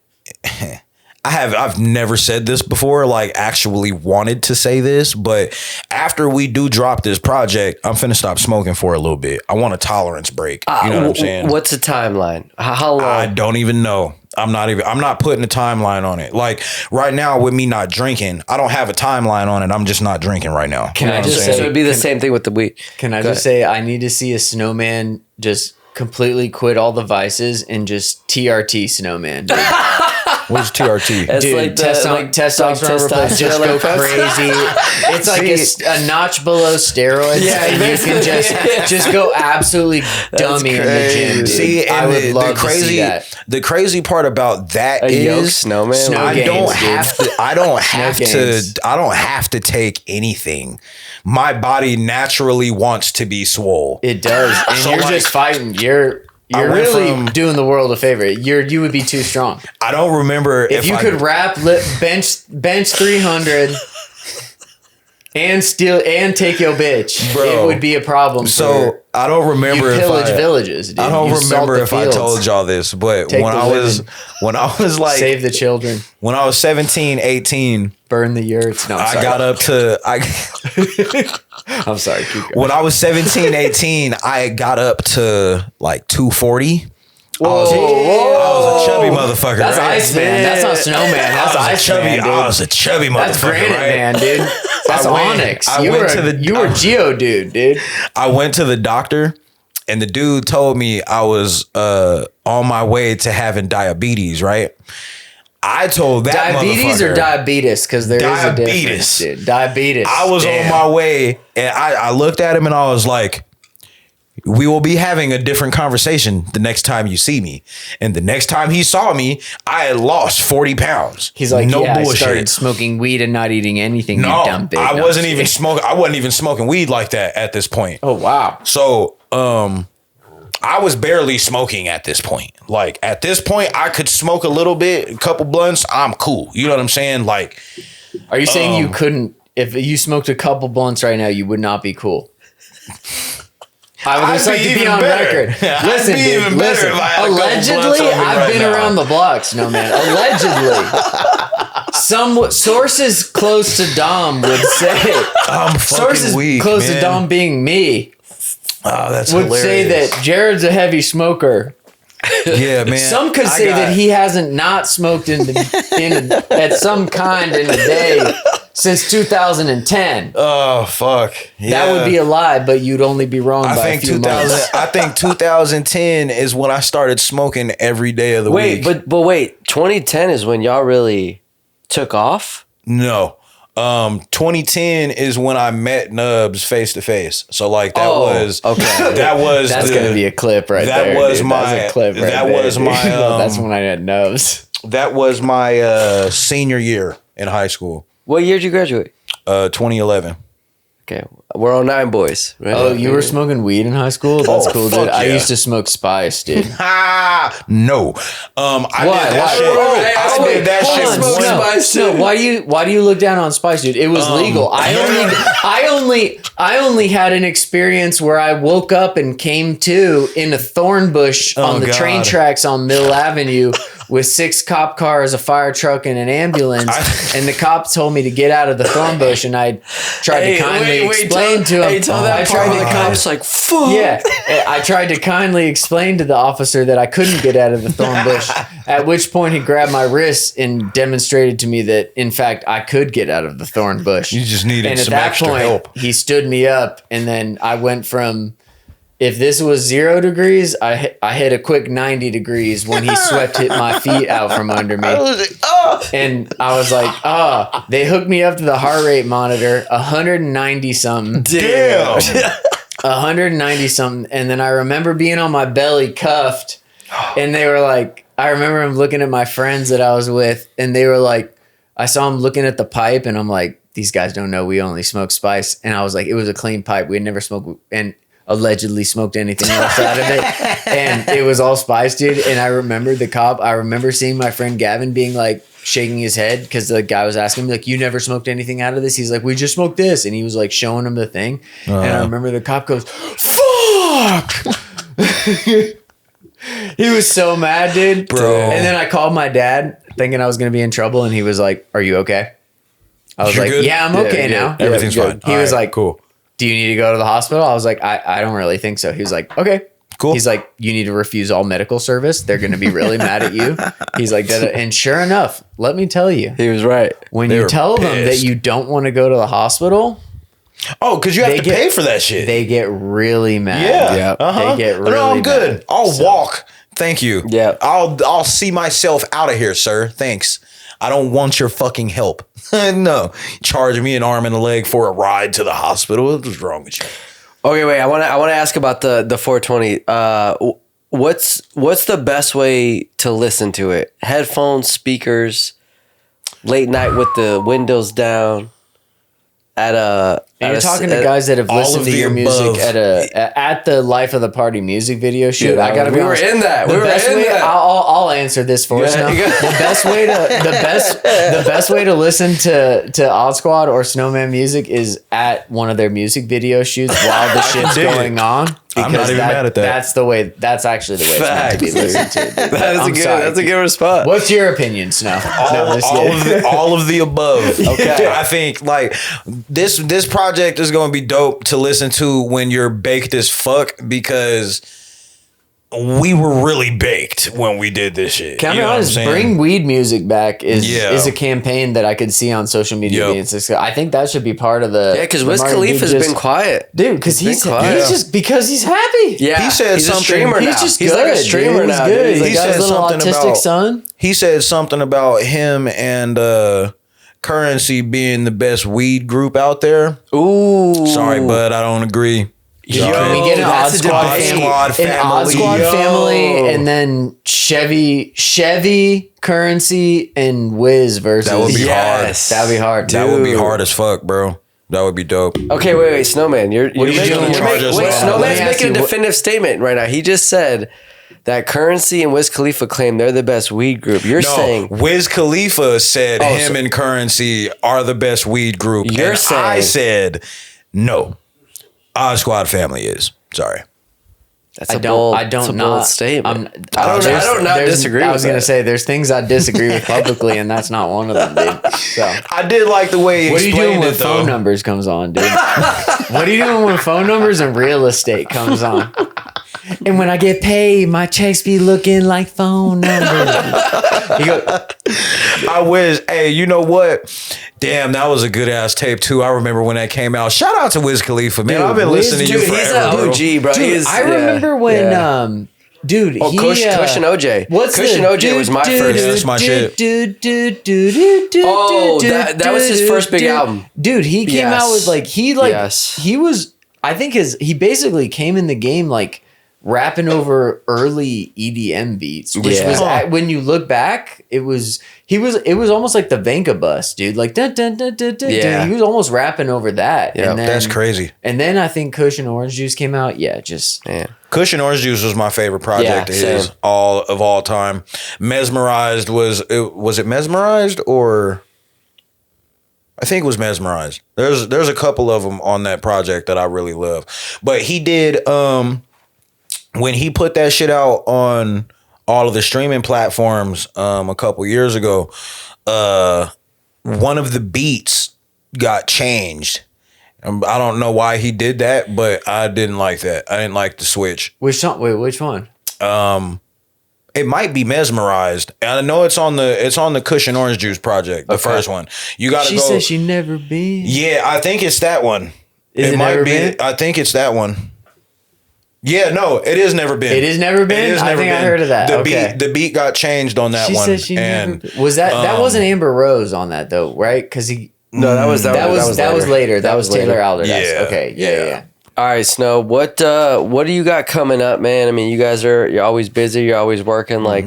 I've never said this before, like actually wanted to say this, but after we do drop this project, I'm finna stop smoking for a little bit. I want a tolerance break. You know what I'm saying? What's the timeline? How long? I don't even know. I'm not putting a timeline on it. Like right now with me not drinking, I don't have a timeline on it. I'm just not drinking right now. Can I just say, so it'd be the same thing with the weed. Can I just say, I need to see a Snowman just completely quit all the vices and just TRT Snowman, dude. What's TRT? Dude, like testosterone just go crazy. It's like a notch below steroids. Yeah, and you can just go absolutely dummy in the gym. Dude. See, and I would love to see that. The crazy part about that is Snowman. I don't have to take anything. My body naturally wants to be swole. It does, and so you're just fighting. You're really doing the world a favor. You would be too strong. I don't remember if you could rap, bench 300 and steal and take your bitch. Bro, it would be a problem. So I don't remember if pillage villages. Dude. I don't remember if I told y'all this, but when I was like save the children. When I was 17, 18, burn the yurts. No, I got up to I'm sorry. Keep going. When I was 17, 18, I got up to like 240. Whoa. I was a chubby motherfucker. That's right? Iceman. That's not Snowman. That's Iceman, dude. I was a chubby motherfucker. That's Granite right? Man, dude. That's Onyx. You were Geodude, dude. I went to the doctor, and the dude told me I was on my way to having diabetes, right? I told that diabetes or diabetes, because there is a difference, dude. Diabetes. I was on my way, and I looked at him, and I was like, we will be having a different conversation the next time you see me. And the next time he saw me, I had lost 40 pounds. He's like, no bullshit. I started smoking weed and not eating anything. No, you dumb bitch. I wasn't even smoking weed like that at this point. Oh, wow. So, I was barely smoking at this point. Like at this point, I could smoke a little bit, a couple blunts. I'm cool. You know what I'm saying? Like, are you saying you couldn't, if you smoked a couple blunts right now, you would not be cool? I would just like to be on record. Listen, dude, listen. Allegedly, I've been around the block, Snowman. Allegedly. Some sources close to Dom would say, sources weak, close to Dom being me, that's would hilarious. say that Jared's a heavy smoker. Yeah, man. Some could say that he hasn't not smoked at some kind in a day since 2010. Oh fuck. Yeah. That would be a lie, but you'd only be wrong by I a few months. think 2010 is when I started smoking every day of the week. Wait, but wait, 2010 is when y'all really took off? No. 2010 is when I met Nubs face to face. So like that was okay. That's gonna be a clip right there. That was dude. my That's a clip right that there, was dude. my That's when I had nose. that was my senior year in high school. What year did you graduate? 2011. Okay, we're on 9 boys, right? Oh, you were smoking weed in high school? That's Oh, cool, dude. fuck I yeah. used to smoke Spice, dude. No. I Why? did that Why? shit. I did that Hold shit on, smoke no, Spice, no, too. why do you look down on Spice, dude? It was legal. I only had an experience where I woke up and came to in a thorn bush on the train God. tracks on Mill Avenue with 6 cop cars, a fire truck, and an ambulance. And the cop told me to get out of the thorn bush, and I tried to kindly explain to him. Hey, tell that I tried part to of the cops like, fuck. yeah, I tried to kindly explain to the officer that I couldn't get out of the thorn bush, at which point he grabbed my wrist and demonstrated to me that, in fact, I could get out of the thorn bush. You just needed and at some that extra point, help. he stood me up, and then I went from, if this was 0 degrees, I hit a quick 90 degrees when he swept my feet out from under me. And I was like, they hooked me up to the heart rate monitor, 190 something. Damn. 190 something, and then I remember being on my belly cuffed, and they were like, I remember him looking at my friends that I was with, and they were like, I saw him looking at the pipe, and I'm like, these guys don't know we only smoke Spice. And I was like, it was a clean pipe, we had never smoked and allegedly smoked anything else out of it, and it was all Spice, dude. And I remember the cop, I remember seeing my friend Gavin being like shaking his head because the guy was asking me like, you never smoked anything out of this? He's like, we just smoked this, and he was like showing him the thing. And I remember the cop goes, fuck. He was so mad, dude. Bro. And then I called my dad thinking I was going to be in trouble, and he was like, are you okay? I was You're like, good? yeah, I'm okay now. Everything's Yeah, fine. He was like, cool. do you need to go to the hospital? I was like, I don't really think so. He was like, okay. Cool. He's like, you need to refuse all medical service. They're going to be really mad at you. He's like, and sure enough, let me tell you, He was right. when They you were tell them that pissed. you don't want to go to the hospital, Oh, because you have to pay for that shit. they get really mad. Yeah. Yeah. Uh-huh. They get really No, I'm good. mad. I'll walk. Thank you. Yeah. I'll see myself out of here, sir. Thanks. I don't want your fucking help. No. Charging me an arm and a leg for a ride to the hospital. What's wrong with you? Okay, wait. I want to ask about the 420. What's the best way to listen to it? Headphones, speakers, late night with the windows down. And you're talking to guys that have all listened of to the your music above. at the Life of the Party music video shoot. Dude, I gotta be we were honest. in that. The We were best in way, that. I'll answer this for us Yeah, now. you got- The best way to listen to Odd Squad or Snowman music is at one of their music video shoots while the shit's dig it. going on. I'm not even mad at that. That's the way. That's actually the way it's meant to be listened to. dude. That is I'm sorry. That's a good response. What's your opinion, Snow? No, just kidding. all of the above. Okay. I think like this project is going to be dope to listen to when you're baked as fuck because we were really baked when we did this shit. Can I You be know what I'm honest? saying? Bring weed music back is Yeah. a campaign that I could see on social media. Yep. being successful. I think that should be part of the. Yeah, because the Wiz marketing. Khalifa's Dude, been quiet. dude, because he's quiet. just because he's happy. Yeah, He said he's something- a streamer He's now. just He's good. like a streamer dude. now. He's good. Dude. He's He got his said little something autistic about- son. He said something about him and Currency being the best weed group out there. Ooh, Sorry, bud, I don't agree. Yo, Can we get an Odd that's a Squad, debate. family, Squad an Odd family. Squad Yo. family, and then Chevy, Currency, and Wiz versus. That would be Yes. That'd be hard. That would be Dude. hard as fuck, bro. That would be dope. Okay, wait, Snowman, you're are you making, doing? wait, Let me Snowman's ask making you, a what- definitive statement right now. He just said that Currency and Wiz Khalifa claim they're the best weed group. You're No, saying Wiz Khalifa said Oh, him so- and Currency are the best weed group. You're and saying- I said no. Odd Squad family is. Sorry. that's a bold statement. I don't not disagree I with was gonna that. say there's things I disagree with publicly, and that's not one of them, dude. So. I did like the way he What are you doing explained when it though. phone numbers comes on, dude? What are you doing when phone numbers and real estate comes on? And when I get paid, my checks be looking like phone numbers. I wish. Hey, you know what? Damn, that was a good ass tape too. I remember when that came out. Shout out to Wiz Khalifa, man. I've been listening to you forever, he's an OG, bro. Dude, I remember when dude, Kush and OJ. What's Kush and OJ was my first. Yeah, that's my shit. Oh, that was his first big album. Dude, he came out with like he was. I think he basically came in the game like rapping over early EDM beats, which was when you look back, it was almost like the Vanka bus, dude. Like dun, dun, dun, dun, dun, dun. He was almost rapping over that. Yeah, and then, that's crazy. And then I think Kush and Orange Juice came out. Yeah, just Kush and Orange Juice was my favorite project of his all time. Mesmerized was it Mesmerized or I think it was Mesmerized. There's a couple of them on that project that I really love. But he did when he put that shit out on all of the streaming platforms a couple years ago, one of the beats got changed. I don't know why he did that, but I didn't like that. I didn't like the switch. Which song? Wait, which one? It might be Mesmerized. And I know it's on the Kush and Orange Juice project, the first one. You gotta go. She said she never been. Yeah, I think it's that one. Is it might Never be. Been? I think it's that one. Yeah, no, it is Never Been. It is Never Been? It is I Never think I Been. heard of that. The beat got changed on that She one. said she never and been. Was that wasn't Amber Rose on that though, right? Because he No, that was later. That was Taylor Alderdice. Yeah. Okay, yeah. All right, Snow. What do you got coming up, man? I mean, you're always busy. You're always working. Like,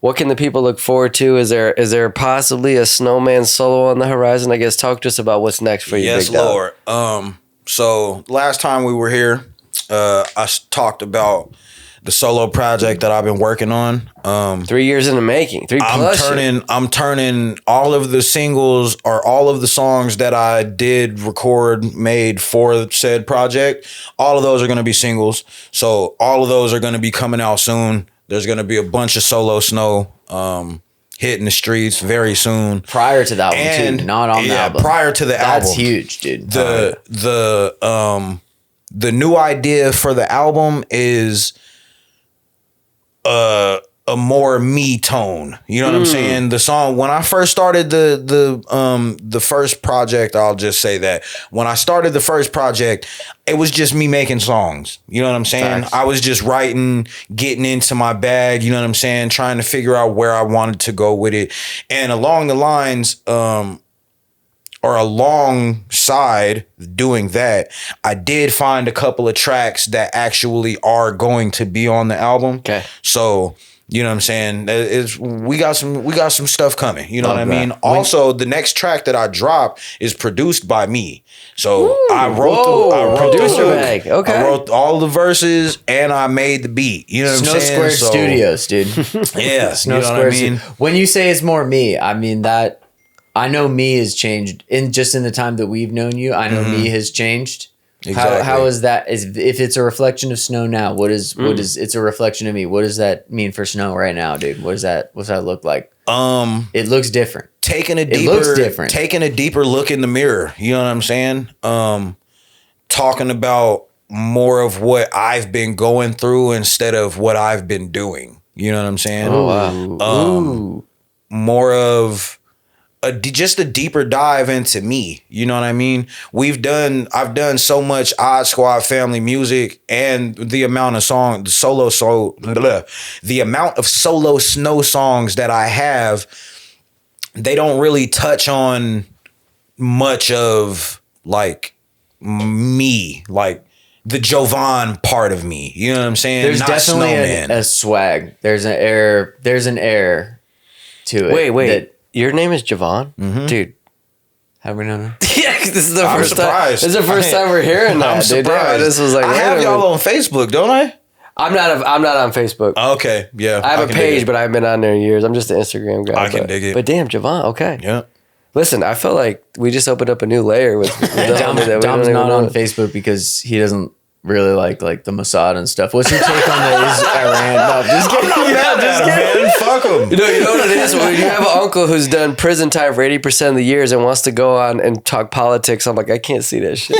what can the people look forward to? Is there possibly a Snowman solo on the horizon? I guess talk to us about what's next for you. Yes, Big Dog. Lord. So last time we were here, I talked about the solo project that I've been working on. 3 years in the making. I'm turning all of the singles or all of the songs that I did made for said project. All of those are going to be singles. So all of those are going to be coming out soon. There's going to be a bunch of solo Snow hitting the streets very soon. Prior to that one too, not on the album. Prior to the album. That's huge, dude. The new idea for the album is a more me tone. You know what I'm saying? The song, when I first started the first project, I'll just say that when I started the first project, it was just me making songs. You know what I'm saying? Facts. I was just writing, getting into my bag, you know what I'm saying? Trying to figure out where I wanted to go with it. And along the lines, or alongside doing that, I did find a couple of tracks that actually are going to be on the album. Okay. So, you know what I'm saying? We got some stuff coming. You know what I mean? Right. Also, the next track that I drop is produced by me. So I wrote producer bag. Okay. I wrote all the verses and I made the beat. You know what Snow I'm saying? Squared So, Studios, dude. Yeah. Snow you know Squared. what I mean? When you say it's more me, I mean that I know me has changed in the time that we've known you. I know me has changed. Exactly. How is that? If it's a reflection of Snow now, what is it's a reflection of me? What does that mean for Snow right now, dude? What's that look like? It looks different. Taking a deeper look in the mirror. You know what I'm saying? Talking about more of what I've been going through instead of what I've been doing. You know what I'm saying? Oh, wow. More of just a deeper dive into me. You know what I mean? I've done so much Odd Squad family music, and the amount of solo Snow songs that I have, they don't really touch on much of like me, like the Jovan part of me. You know what I'm saying? There's Not definitely Snowman. a swag. There's an air to it. Wait. Your name is Javon? Dude. Have we known her? Yeah, this is the I'm first time. surprised. This is the first time we're hearing that. I'm dude. surprised. This was like, I have y'all on Facebook, don't I? I'm not on Facebook. Okay, yeah. I have a can dig page, it. but I haven't been on there in years. I'm just an Instagram guy. I can dig it. But damn, Javon, okay. Yeah. Listen, I felt like we just opened up a new layer with the homie that we Dom's don't not even on know. Facebook because he doesn't really like the Mossad and stuff. What's your take on the Iran? No, just kidding. No, just kidding. fuck them. You know what it is? When you have an uncle who's done prison time for 80% of the years and wants to go on and talk politics, I'm like, I can't see that shit.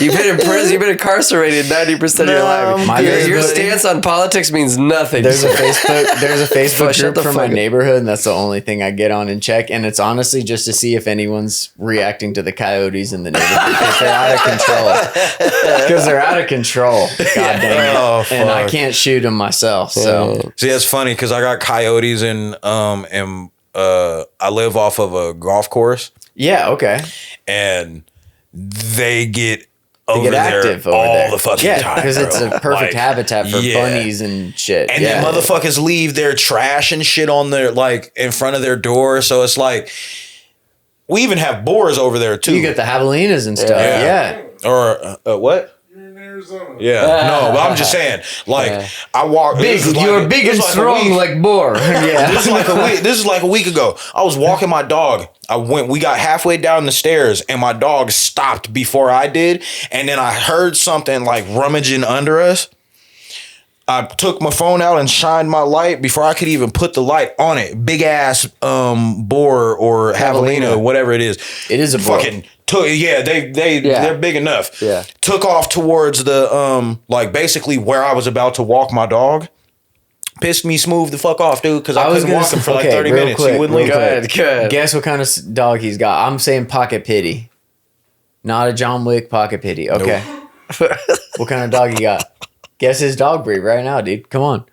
You've been in prison, you've been incarcerated 90% of your life. Your stance on politics means nothing. There's a Facebook Shut the group from fuck my up. neighborhood, and that's the only thing I get on and check. And it's honestly just to see if anyone's reacting to the coyotes in the neighborhood because they're out of control. Because they're out of control. God dang it. Oh, And I fuck. can't shoot them myself. So See, that's funny because I got coyotes and I live off of a golf course yeah, okay. and they get over Get there active over all there. the fucking yeah, time. because it's bro. a perfect Like, habitat for yeah. bunnies and shit. And yeah. then motherfuckers leave their trash and shit on their like in front of their door. So it's like we even have boars over there too. You get the javelinas and stuff. Yeah. Or what? Yeah, no, but I'm just saying, like, I walk. Big, this is like- you're big this and is like a strong week. like boar. Yeah. This is like a week. This is like a week ago. I was walking my dog. We got halfway down the stairs, and my dog stopped before I did, and then I heard something like rummaging under us. I took my phone out and shined my light before I could even put the light on it. Big ass boar or javelina or whatever it is. It is a boar. Fucking they're big enough. Yeah. Took off towards the like basically where I was about to walk my dog. Pissed me smooth the fuck off, dude, because I couldn't walk him for like 30 minutes. He wouldn't leave. Good. Guess what kind of dog he's got? I'm saying pocket pity. Not a John Wick pocket pity. Okay. What kind of dog you got? Guess his dog breed right now, dude. Come on.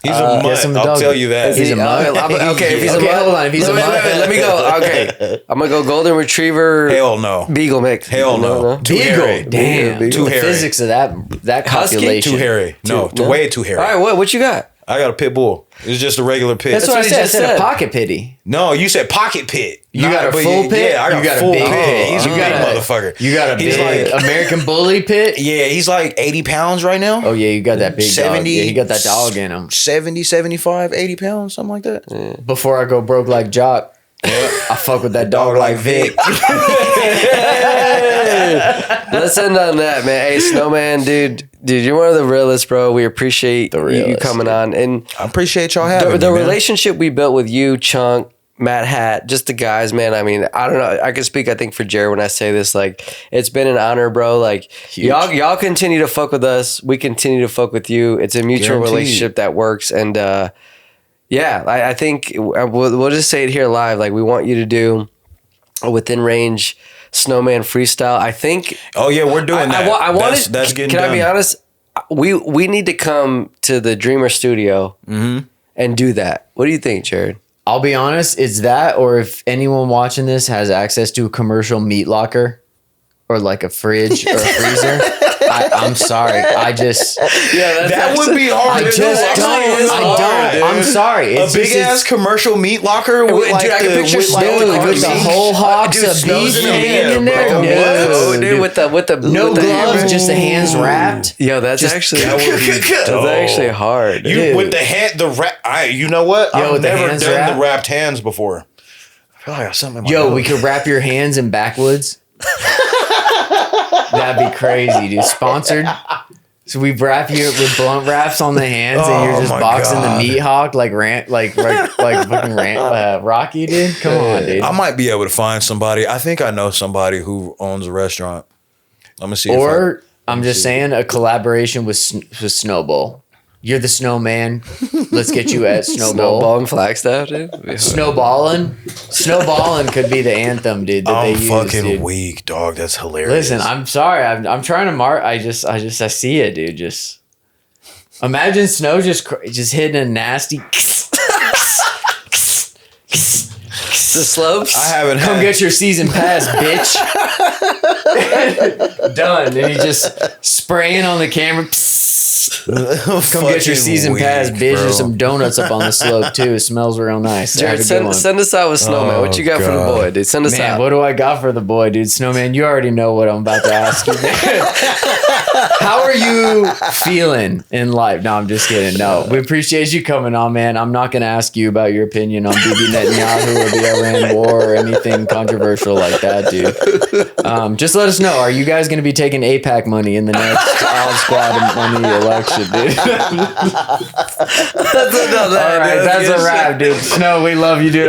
He's a guess him mutt. the I'll dog. tell you that. He's a mutt. Okay, if he's a Okay, mutt, hold on. If he's a wait, mutt, wait, let me go. Okay, I'm gonna go golden retriever. Hell no. Beagle mix. Hell no. Too hairy. Damn. Beagle. Too The hairy. physics of that Husky? copulation. Too hairy. No, way too hairy. All right, what you got? I got a pit bull. It's just a regular pit. That's what I he said. I just said said. a pocket pity. No, you said pocket pit. You got a but full pit? Yeah, I got You got a a full big pit. pit. He's a You big got a- motherfucker. You got a He's big like, American bully pit? yeah, he's like 80 pounds right now. Oh, yeah, you got that big 70, dog. Yeah, you got that dog in him. 70, 75, 80 pounds, something like that. Before I go broke like Jock, I fuck with that dog like Vic. Let's end on that, man. Hey, Snowman, dude, you're one of the realest, bro. We appreciate you realest, coming on, and I appreciate y'all having the me, man. relationship we built with you, Chunk, Matt Hat, just the guys, man. I mean, I don't know. I can speak, I think, for Jared when I say this. Like, it's been an honor, bro. Like, y'all continue to fuck with us. We continue to fuck with you. It's a mutual Guaranteed. relationship that works, and yeah, I think we'll just say it here live. Like, we want you to do a within range Snowman freestyle. I think. Oh yeah, we're doing that. I wanted. That's getting Can done. I be honest? We need to come to the Dreamer Studio and do that. What do you think, Jared? I'll be honest, it's that, or if anyone watching this has access to a commercial meat locker or like a fridge or a freezer, I'm sorry. I just That would be hard. I to just do. don't. I don't. I'm sorry. A It's big just- ass commercial meat locker with Dude, like I can the picture with, like, Snow Dude, with with the meat. whole hawks Dude, of Snow's beef in the hanging in there. bro. No. Oh, dude, with the No with the gloves, hammer. just the hands wrapped. Yo, that's actually that would be that's dope. actually hard. You Dude. with the hand, the wrap. You know what? Yo, I've with the never hands done wrapped? the wrapped hands before. I feel like I got something in my Yo, nose. we could wrap your hands in backwoods. That'd be crazy, dude. Sponsored. So we wrap you with blunt wraps on the hands, and you're Oh just my boxing God. the meat hawk like fucking Rocky, dude. Come on, dude. I might be able to find somebody. I think I know somebody who owns a restaurant. Let me see. Or I'm just saying a collaboration with Snowball. You're the snowman. Let's get you at Snowball. Snowball and Flagstaff, dude. Snowballin' could be the anthem, dude. That I'm they use, fucking dude. weak, dog. That's hilarious. Listen, I'm sorry. I'm trying to mark. I see it, dude. Just imagine Snow just hitting a nasty. The slopes. I haven't Come had. get your season pass, bitch. Done. And he just spraying on the camera. Come get your season pass, bitch. Bro. There's some donuts up on the slope too. It smells real nice. Have Jared, a good one. send us out with Snowman. What you got for the God. boy, dude? Send us Man, out. what do I got for the boy, dude? Snowman, you already know what I'm about to ask you. How are you feeling in life? No, I'm just kidding. No, we appreciate you coming on, man. I'm not going to ask you about your opinion on Bibi Netanyahu or the Iran war or anything controversial like that, dude. Just let us know. Are you guys going to be taking APAC money in the next All Squad money election, dude? All right, that's a wrap, dude. Snow, we love you, dude.